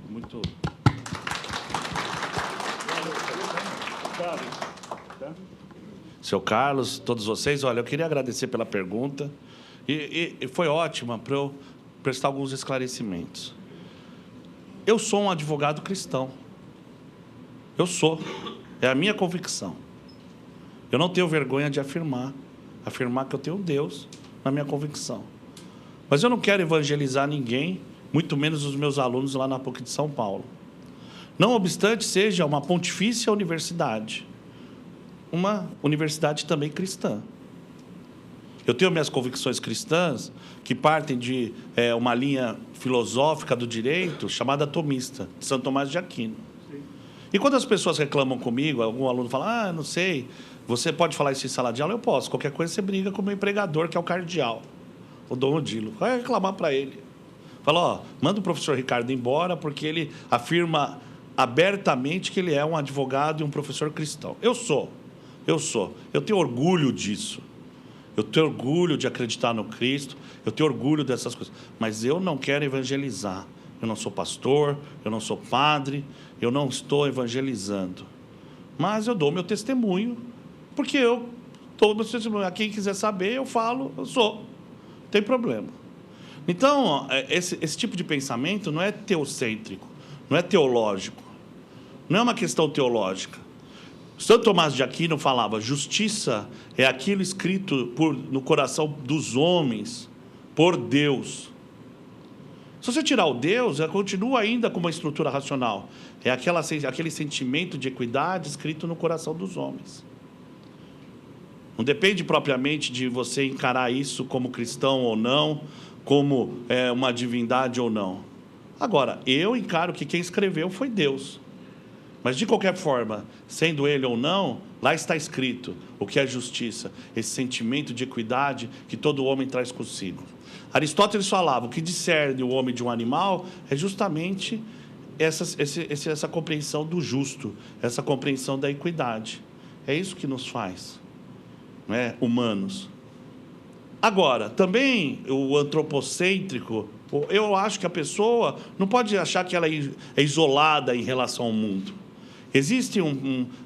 Muito. Seu Carlos, todos vocês, olha, eu queria agradecer pela pergunta. E foi ótima para eu prestar alguns esclarecimentos. Eu sou um advogado cristão. Eu sou. É a minha convicção. Eu não tenho vergonha de afirmar que eu tenho Deus na minha convicção. Mas eu não quero evangelizar ninguém, muito menos os meus alunos lá na PUC de São Paulo. Não obstante, seja uma pontifícia universidade, uma universidade também cristã. Eu tenho minhas convicções cristãs que partem de uma linha filosófica do direito chamada tomista, de Santo Tomás de Aquino. E quando as pessoas reclamam comigo, algum aluno fala, não sei, você pode falar isso em sala de aula? Eu posso. Qualquer coisa você briga com o meu empregador, que é o cardeal, o Dom Odilo. Vai reclamar para ele. Fala, ó, manda o professor Ricardo embora porque ele afirma abertamente que ele é um advogado e um professor cristão. Eu sou. Eu tenho orgulho disso. Eu tenho orgulho de acreditar no Cristo, eu tenho orgulho dessas coisas. Mas eu não quero evangelizar. Eu não sou pastor, eu não sou padre, eu não estou evangelizando. Mas eu dou meu testemunho, porque eu dou meu testemunho. A quem quiser saber, eu falo, eu sou. Não tem problema. Então, esse tipo de pensamento não é teocêntrico, não é teológico, não é uma questão teológica. Santo Tomás de Aquino falava, justiça é aquilo escrito no coração dos homens, por Deus. Se você tirar o Deus, ela continua ainda com uma estrutura racional. É aquele sentimento de equidade escrito no coração dos homens. Não depende propriamente de você encarar isso como cristão ou não, como uma divindade ou não. Agora, eu encaro que quem escreveu foi Deus. Mas, de qualquer forma, sendo ele ou não, lá está escrito o que é justiça, esse sentimento de equidade que todo homem traz consigo. Aristóteles falava, o que discerne o homem de um animal é justamente essa compreensão do justo, essa compreensão da equidade. É isso que nos faz, não é, humanos. Agora, também o antropocêntrico, eu acho que a pessoa não pode achar que ela é isolada em relação ao mundo. Existem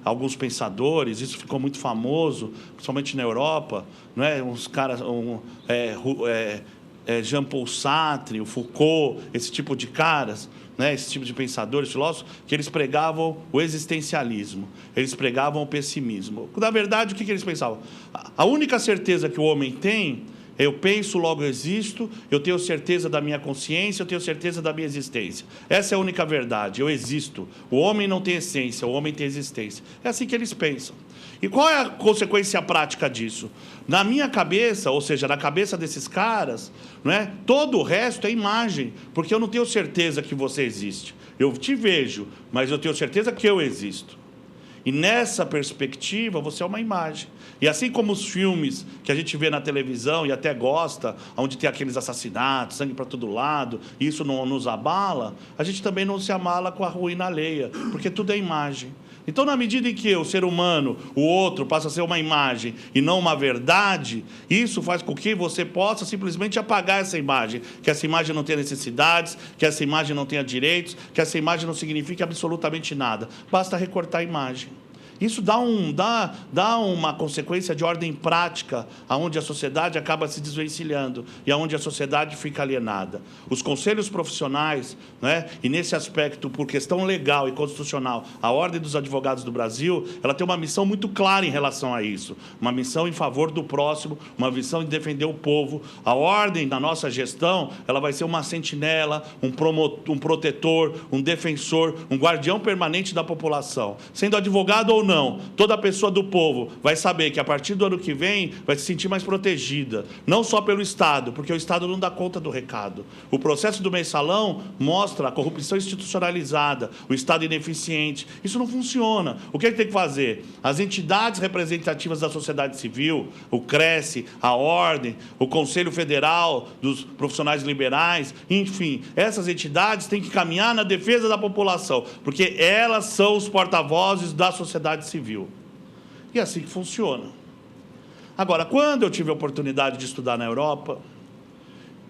alguns pensadores, isso ficou muito famoso, principalmente na Europa, não é? Uns caras, Jean-Paul Sartre, o Foucault, esse tipo de caras, né? Esse tipo de pensadores, filósofos, que eles pregavam o existencialismo, eles pregavam o pessimismo. Na verdade, o que eles pensavam? A única certeza que o homem tem, eu penso, logo existo, eu tenho certeza da minha consciência, eu tenho certeza da minha existência. Essa é a única verdade, eu existo. O homem não tem essência, o homem tem existência. É assim que eles pensam. E qual é a consequência prática disso? Na minha cabeça, ou seja, na cabeça desses caras, não é? Todo o resto é imagem, porque eu não tenho certeza que você existe. Eu te vejo, mas eu tenho certeza que eu existo. E nessa perspectiva, você é uma imagem. E assim como os filmes que a gente vê na televisão e até gosta, onde tem aqueles assassinatos, sangue para todo lado, e isso não nos abala, a gente também não se abala com a ruína alheia, porque tudo é imagem. Então, na medida em que o ser humano, o outro, passa a ser uma imagem e não uma verdade, isso faz com que você possa simplesmente apagar essa imagem, que essa imagem não tenha necessidades, que essa imagem não tenha direitos, que essa imagem não signifique absolutamente nada. Basta recortar a imagem. Isso dá uma consequência de ordem prática, onde a sociedade acaba se desvencilhando e onde a sociedade fica alienada. Os conselhos profissionais, né, e nesse aspecto, por questão legal e constitucional, a Ordem dos Advogados do Brasil, ela tem uma missão muito clara em relação a isso, uma missão em favor do próximo, uma missão em defender o povo. A Ordem, na nossa gestão, ela vai ser uma sentinela, um protetor, um defensor, um guardião permanente da população. Sendo advogado ou não, toda pessoa do povo vai saber que a partir do ano que vem vai se sentir mais protegida, não só pelo Estado, porque o Estado não dá conta do recado. O processo do mensalão mostra a corrupção institucionalizada, o Estado ineficiente. Isso não funciona. O que tem que fazer? As entidades representativas da sociedade civil, o CRECE, a Ordem, o Conselho Federal dos Profissionais Liberais, enfim, essas entidades têm que caminhar na defesa da população, porque elas são os porta-vozes da sociedade civil. E é assim que funciona. Agora, quando eu tive a oportunidade de estudar na Europa,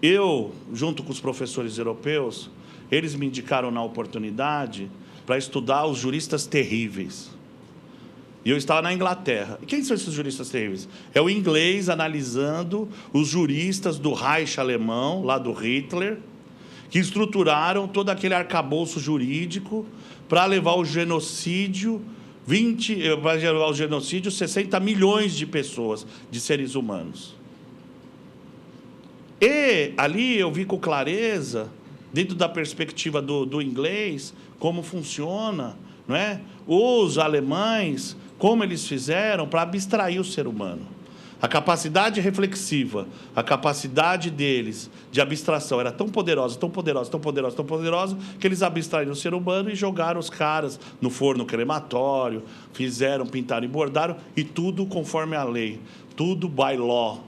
eu, junto com os professores europeus, eles me indicaram na oportunidade para estudar os juristas terríveis. E eu estava na Inglaterra. E quem são esses juristas terríveis? É o inglês analisando os juristas do Reich alemão, lá do Hitler, que estruturaram todo aquele arcabouço jurídico para levar o genocídio 60 milhões de pessoas, de seres humanos. E ali eu vi com clareza, dentro da perspectiva do inglês, como funciona, não é? Os alemães, como eles fizeram para abstrair o ser humano. A capacidade reflexiva, a capacidade deles de abstração era tão poderosa, tão poderosa, tão poderosa, tão poderosa, que eles abstraíram o ser humano e jogaram os caras no forno crematório, pintaram e bordaram, e tudo conforme a lei, tudo by law.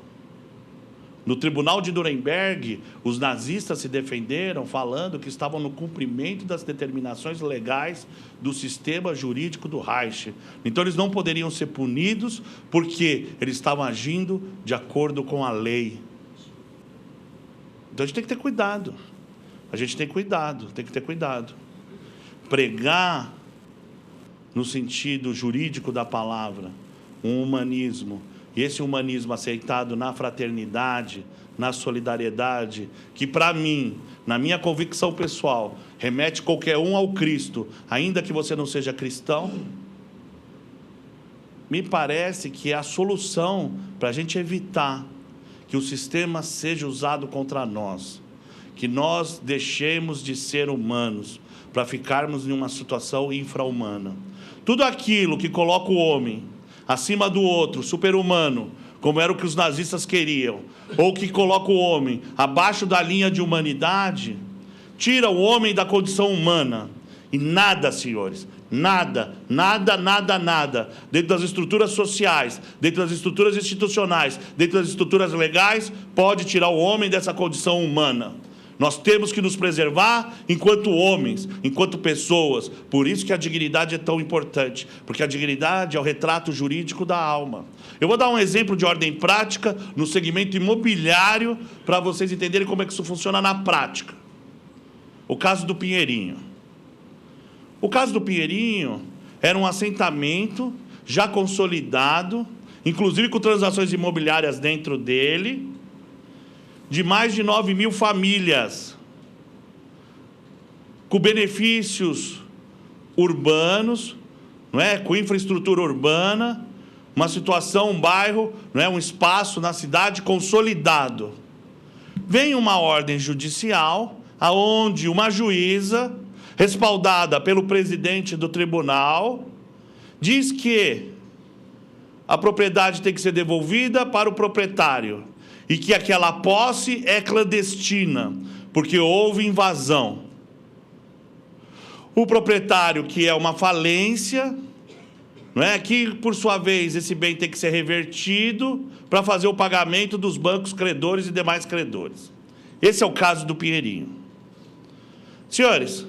No Tribunal de Nuremberg, os nazistas se defenderam falando que estavam no cumprimento das determinações legais do sistema jurídico do Reich. Então, eles não poderiam ser punidos porque eles estavam agindo de acordo com a lei. Então, a gente tem que ter cuidado. A gente tem que ter cuidado. Pregar, no sentido jurídico da palavra, um humanismo, e esse humanismo aceitado na fraternidade, na solidariedade, que para mim, na minha convicção pessoal, remete qualquer um ao Cristo, ainda que você não seja cristão, me parece que é a solução para a gente evitar que o sistema seja usado contra nós, que nós deixemos de ser humanos para ficarmos em uma situação infra-humana. Tudo aquilo que coloca o homem acima do outro, super-humano, como era o que os nazistas queriam, ou que coloca o homem abaixo da linha de humanidade, tira o homem da condição humana. E nada, senhores, nada, dentro das estruturas sociais, dentro das estruturas institucionais, dentro das estruturas legais, pode tirar o homem dessa condição humana. Nós temos que nos preservar enquanto homens, enquanto pessoas. Por isso que a dignidade é tão importante, porque a dignidade é o retrato jurídico da alma. Eu vou dar um exemplo de ordem prática no segmento imobiliário, para vocês entenderem como é que isso funciona na prática. O caso do Pinheirinho. O caso do Pinheirinho era um assentamento já consolidado, inclusive com transações imobiliárias dentro dele, de mais de 9.000 famílias, com benefícios urbanos, não é? Com infraestrutura urbana, uma situação, um bairro, não é? Um espaço na cidade consolidado. Vem uma ordem judicial, aonde uma juíza, respaldada pelo presidente do tribunal, diz que a propriedade tem que ser devolvida para o proprietário, e que aquela posse é clandestina, porque houve invasão. O proprietário, que é uma falência, não é? Que, por sua vez, esse bem tem que ser revertido para fazer o pagamento dos bancos credores e demais credores. Esse é o caso do Pinheirinho. Senhores,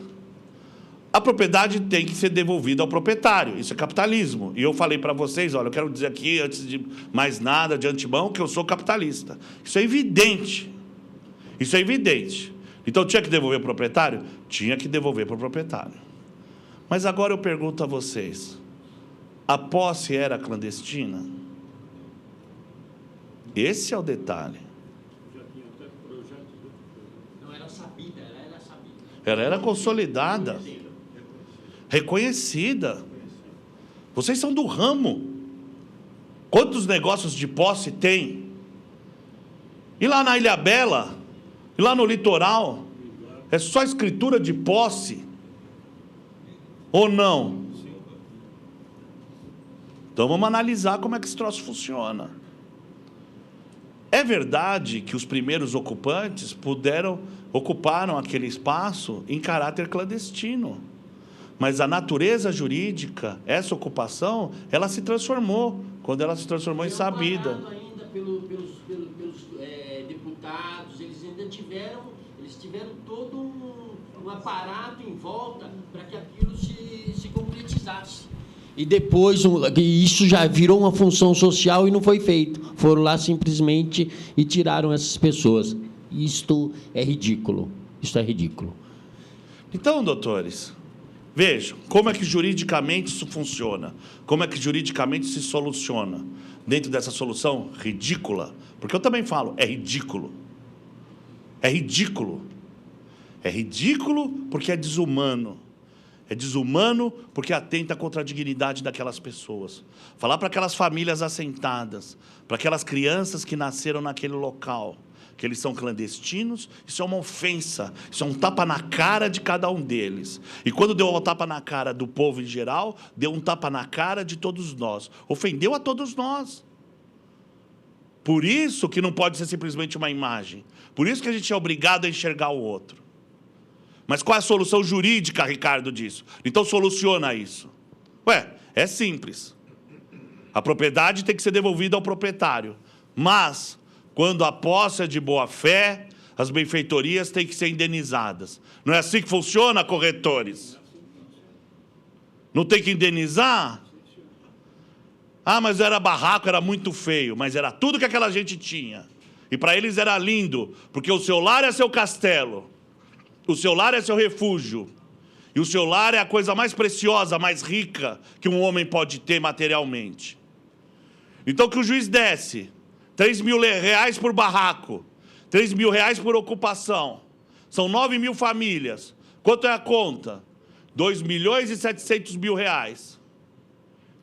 a propriedade tem que ser devolvida ao proprietário. Isso é capitalismo. E eu falei para vocês, olha, eu quero dizer aqui, antes de mais nada, de antemão, que eu sou capitalista. Isso é evidente. Isso é evidente. Então, tinha que devolver para o proprietário? Tinha que devolver para o proprietário. Mas agora eu pergunto a vocês, a posse era clandestina? Esse é o detalhe. Não era sabida, ela era sabida. Ela era consolidada. Reconhecida. Vocês são do ramo. Quantos negócios de posse tem? E lá na Ilhabela, e lá no litoral, é só escritura de posse? Ou não? Então vamos analisar como é que esse troço funciona. É verdade que os primeiros ocupantes ocuparam aquele espaço em caráter clandestino. Mas a natureza jurídica, essa ocupação, ela se transformou, quando ela se transformou em sabida. Ainda pelos deputados, eles tiveram todo um aparato em volta para que aquilo se concretizasse. E depois, isso já virou uma função social e não foi feito. Foram lá simplesmente e tiraram essas pessoas. Isto é ridículo. Isso é ridículo. Então, doutores, vejam, como é que juridicamente isso funciona? Como é que juridicamente se soluciona? Dentro dessa solução ridícula, porque eu também falo, é ridículo. É ridículo. É ridículo porque é desumano. É desumano porque atenta contra a dignidade daquelas pessoas. Falar para aquelas famílias assentadas, para aquelas crianças que nasceram naquele local, que eles são clandestinos, isso é uma ofensa, isso é um tapa na cara de cada um deles. E quando deu um tapa na cara do povo em geral, deu um tapa na cara de todos nós. Ofendeu a todos nós. Por isso que não pode ser simplesmente uma imagem. Por isso que a gente é obrigado a enxergar o outro. Mas qual é a solução jurídica, Ricardo, disso? Então soluciona isso. É simples. A propriedade tem que ser devolvida ao proprietário. Mas quando a posse é de boa-fé, as benfeitorias têm que ser indenizadas. Não é assim que funciona, corretores? Não tem que indenizar? Ah, mas era barraco, era muito feio, mas era tudo que aquela gente tinha. E para eles era lindo, porque o seu lar é seu castelo, o seu lar é seu refúgio, e o seu lar é a coisa mais preciosa, mais rica que um homem pode ter materialmente. Então que o juiz desse 3 mil reais por barraco, 3 mil reais por ocupação, são 9 mil famílias. Quanto é a conta? 2 milhões e 700 mil reais.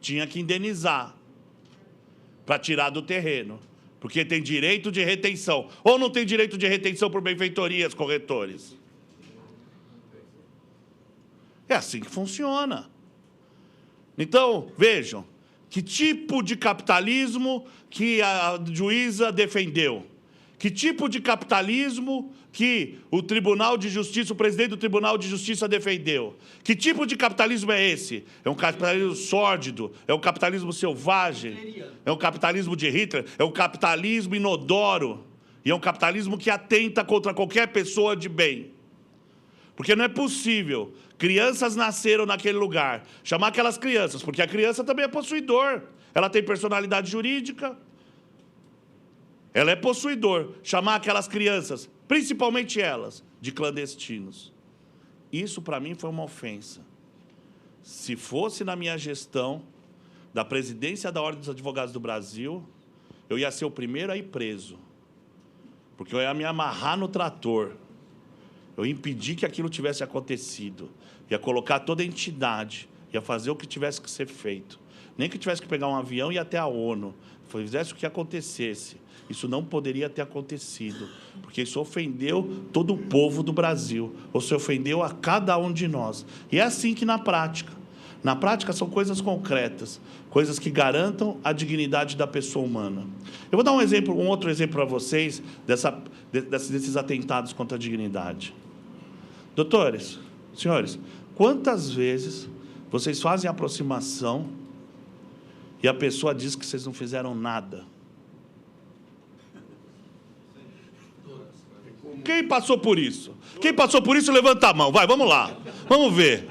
Tinha que indenizar para tirar do terreno, porque tem direito de retenção. Ou não tem direito de retenção por benfeitorias, corretores? É assim que funciona. Então, vejam, que tipo de capitalismo que a juíza defendeu? Que tipo de capitalismo que o Tribunal de Justiça, o presidente do Tribunal de Justiça defendeu? Que tipo de capitalismo é esse? É um capitalismo sórdido? É um capitalismo selvagem? É um capitalismo de Hitler? É um capitalismo inodoro? E é um capitalismo que atenta contra qualquer pessoa de bem. Porque não é possível crianças nasceram naquele lugar, chamar aquelas crianças, porque a criança também é possuidor, ela tem personalidade jurídica, ela é possuidor, chamar aquelas crianças, principalmente elas, de clandestinos. Isso para mim foi uma ofensa. Se fosse na minha gestão da presidência da Ordem dos Advogados do Brasil, eu ia ser o primeiro a ir preso, porque eu ia me amarrar no trator. Eu ia impedir que aquilo tivesse acontecido. Ia colocar toda a entidade. Ia fazer o que tivesse que ser feito. Nem que tivesse que pegar um avião e ir até a ONU. Fizesse o que acontecesse. Isso não poderia ter acontecido. Porque isso ofendeu todo o povo do Brasil. Ou se ofendeu a cada um de nós. E é assim que na prática. Na prática são coisas concretas. Coisas que garantam a dignidade da pessoa humana. Eu vou dar um outro exemplo para vocês desses atentados contra a dignidade. Doutores, senhores, quantas vezes vocês fazem aproximação e a pessoa diz que vocês não fizeram nada? Quem passou por isso? Quem passou por isso, levanta a mão. Vai, vamos lá. Vamos ver.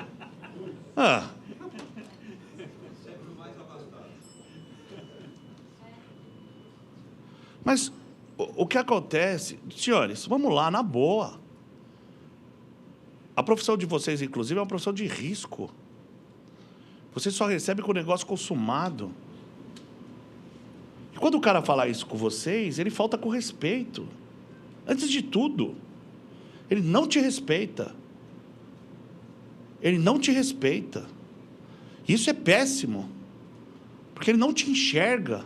Mas o que acontece... Senhores, vamos lá, na boa. A profissão de vocês, inclusive, é uma profissão de risco. Vocês só recebem com o negócio consumado. E quando o cara falar isso com vocês, ele falta com respeito. Antes de tudo, ele não te respeita. Ele não te respeita. Isso é péssimo. Porque ele não te enxerga.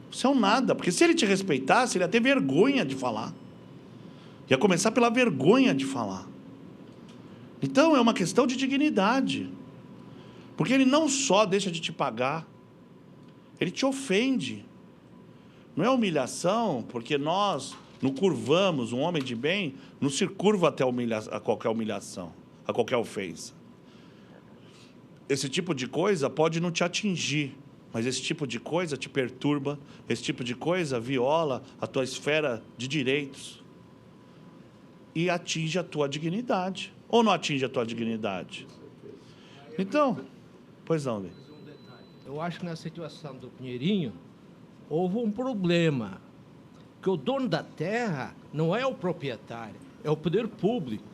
Você é um nada. Porque se ele te respeitasse, ele ia ter vergonha de falar. Ia começar pela vergonha de falar. Então, é uma questão de dignidade. Porque ele não só deixa de te pagar, ele te ofende. Não é humilhação, porque nós não curvamos, um homem de bem não se curva até a qualquer humilhação, a qualquer ofensa. Esse tipo de coisa pode não te atingir, mas esse tipo de coisa te perturba, esse tipo de coisa viola a tua esfera de direitos. E atinge a tua dignidade. Ou não atinge a tua dignidade? Então, pois não, Lê. Eu acho que na situação do Pinheirinho, houve um problema. Que o dono da terra não é o proprietário, é o poder público.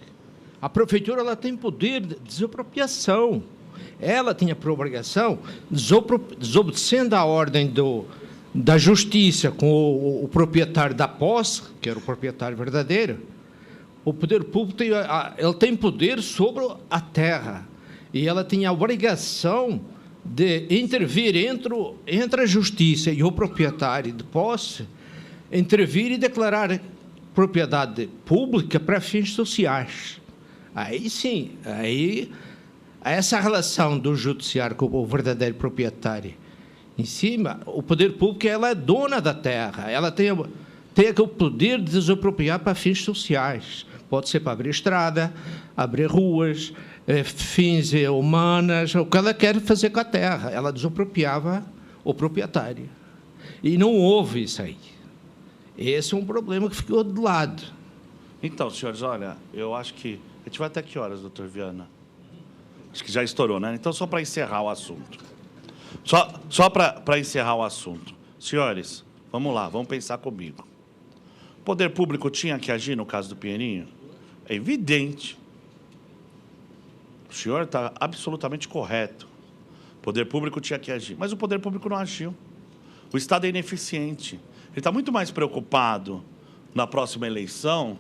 A prefeitura ela tem poder de desapropriação. Ela tem a obrigação, desobedecendo a ordem da justiça com o proprietário da posse, que era o proprietário verdadeiro. O poder público ele tem poder sobre a terra e ela tem a obrigação de intervir entre a justiça e o proprietário de posse, intervir e declarar propriedade pública para fins sociais. Aí sim, aí essa relação do judiciário com o verdadeiro proprietário. Em cima, o poder público ela é dona da terra, ela tem o poder de desapropriar para fins sociais. Pode ser para abrir estrada, abrir ruas, fins humanas, o que ela quer fazer com a terra. Ela desapropriava o proprietário. E não houve isso aí. Esse é um problema que ficou de lado. Então, senhores, olha, eu acho que... A gente vai até que horas, doutor Viana? Acho que já estourou, né? Então, só para encerrar o assunto. Só para encerrar o assunto. Senhores, vamos lá, vamos pensar comigo. O poder público tinha que agir no caso do Pinheirinho? É evidente. O senhor está absolutamente correto. O poder público tinha que agir. Mas o poder público não agiu. O Estado é ineficiente. Ele está muito mais preocupado na próxima eleição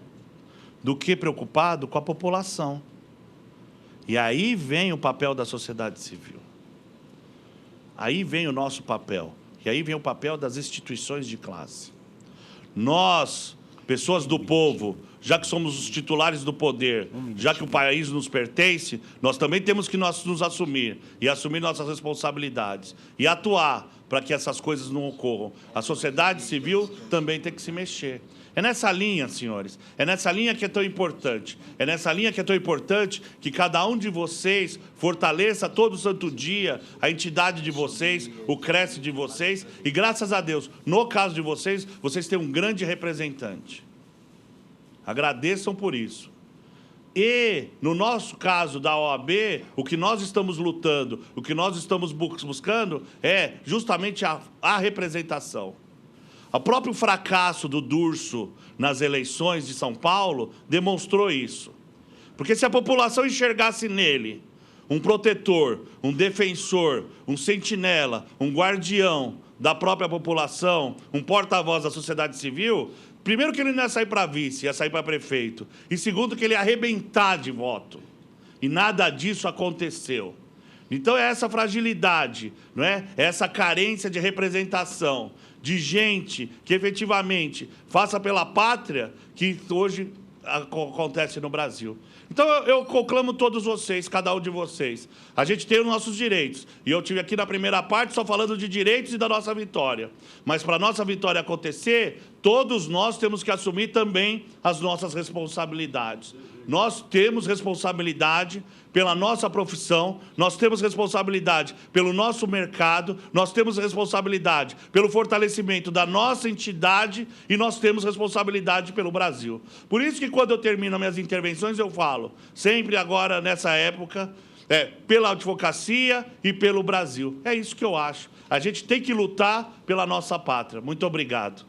do que preocupado com a população. E aí vem o papel da sociedade civil. Aí vem o nosso papel. E aí vem o papel das instituições de classe. Nós, pessoas do povo, já que somos os titulares do poder, já que o país nos pertence, nós também temos que nos assumir e assumir nossas responsabilidades e atuar para que essas coisas não ocorram. A sociedade civil também tem que se mexer. É nessa linha, senhores, é nessa linha que é tão importante. É nessa linha que é tão importante que cada um de vocês fortaleça todo santo dia a entidade de vocês, o Cresce de vocês. E, graças a Deus, no caso de vocês, vocês têm um grande representante. Agradeçam por isso. E, no nosso caso da OAB, o que nós estamos lutando, o que nós estamos buscando é justamente a representação. O próprio fracasso do Durso nas eleições de São Paulo demonstrou isso. Porque se a população enxergasse nele um protetor, um defensor, um sentinela, um guardião da própria população, um porta-voz da sociedade civil, primeiro que ele não ia sair para vice, ia sair para prefeito. E segundo que ele ia arrebentar de voto. E nada disso aconteceu. Então é essa fragilidade, não é? É essa carência de representação, de gente que efetivamente faça pela pátria que hoje acontece no Brasil. Então eu conclamo todos vocês, cada um de vocês. A gente tem os nossos direitos. E eu estive aqui na primeira parte só falando de direitos e da nossa vitória. Mas para a nossa vitória acontecer, todos nós temos que assumir também as nossas responsabilidades. Nós temos responsabilidade pela nossa profissão, nós temos responsabilidade pelo nosso mercado, nós temos responsabilidade pelo fortalecimento da nossa entidade e nós temos responsabilidade pelo Brasil. Por isso que quando eu termino minhas intervenções eu falo, sempre agora nessa época, pela advocacia e pelo Brasil. É isso que eu acho. A gente tem que lutar pela nossa pátria. Muito obrigado.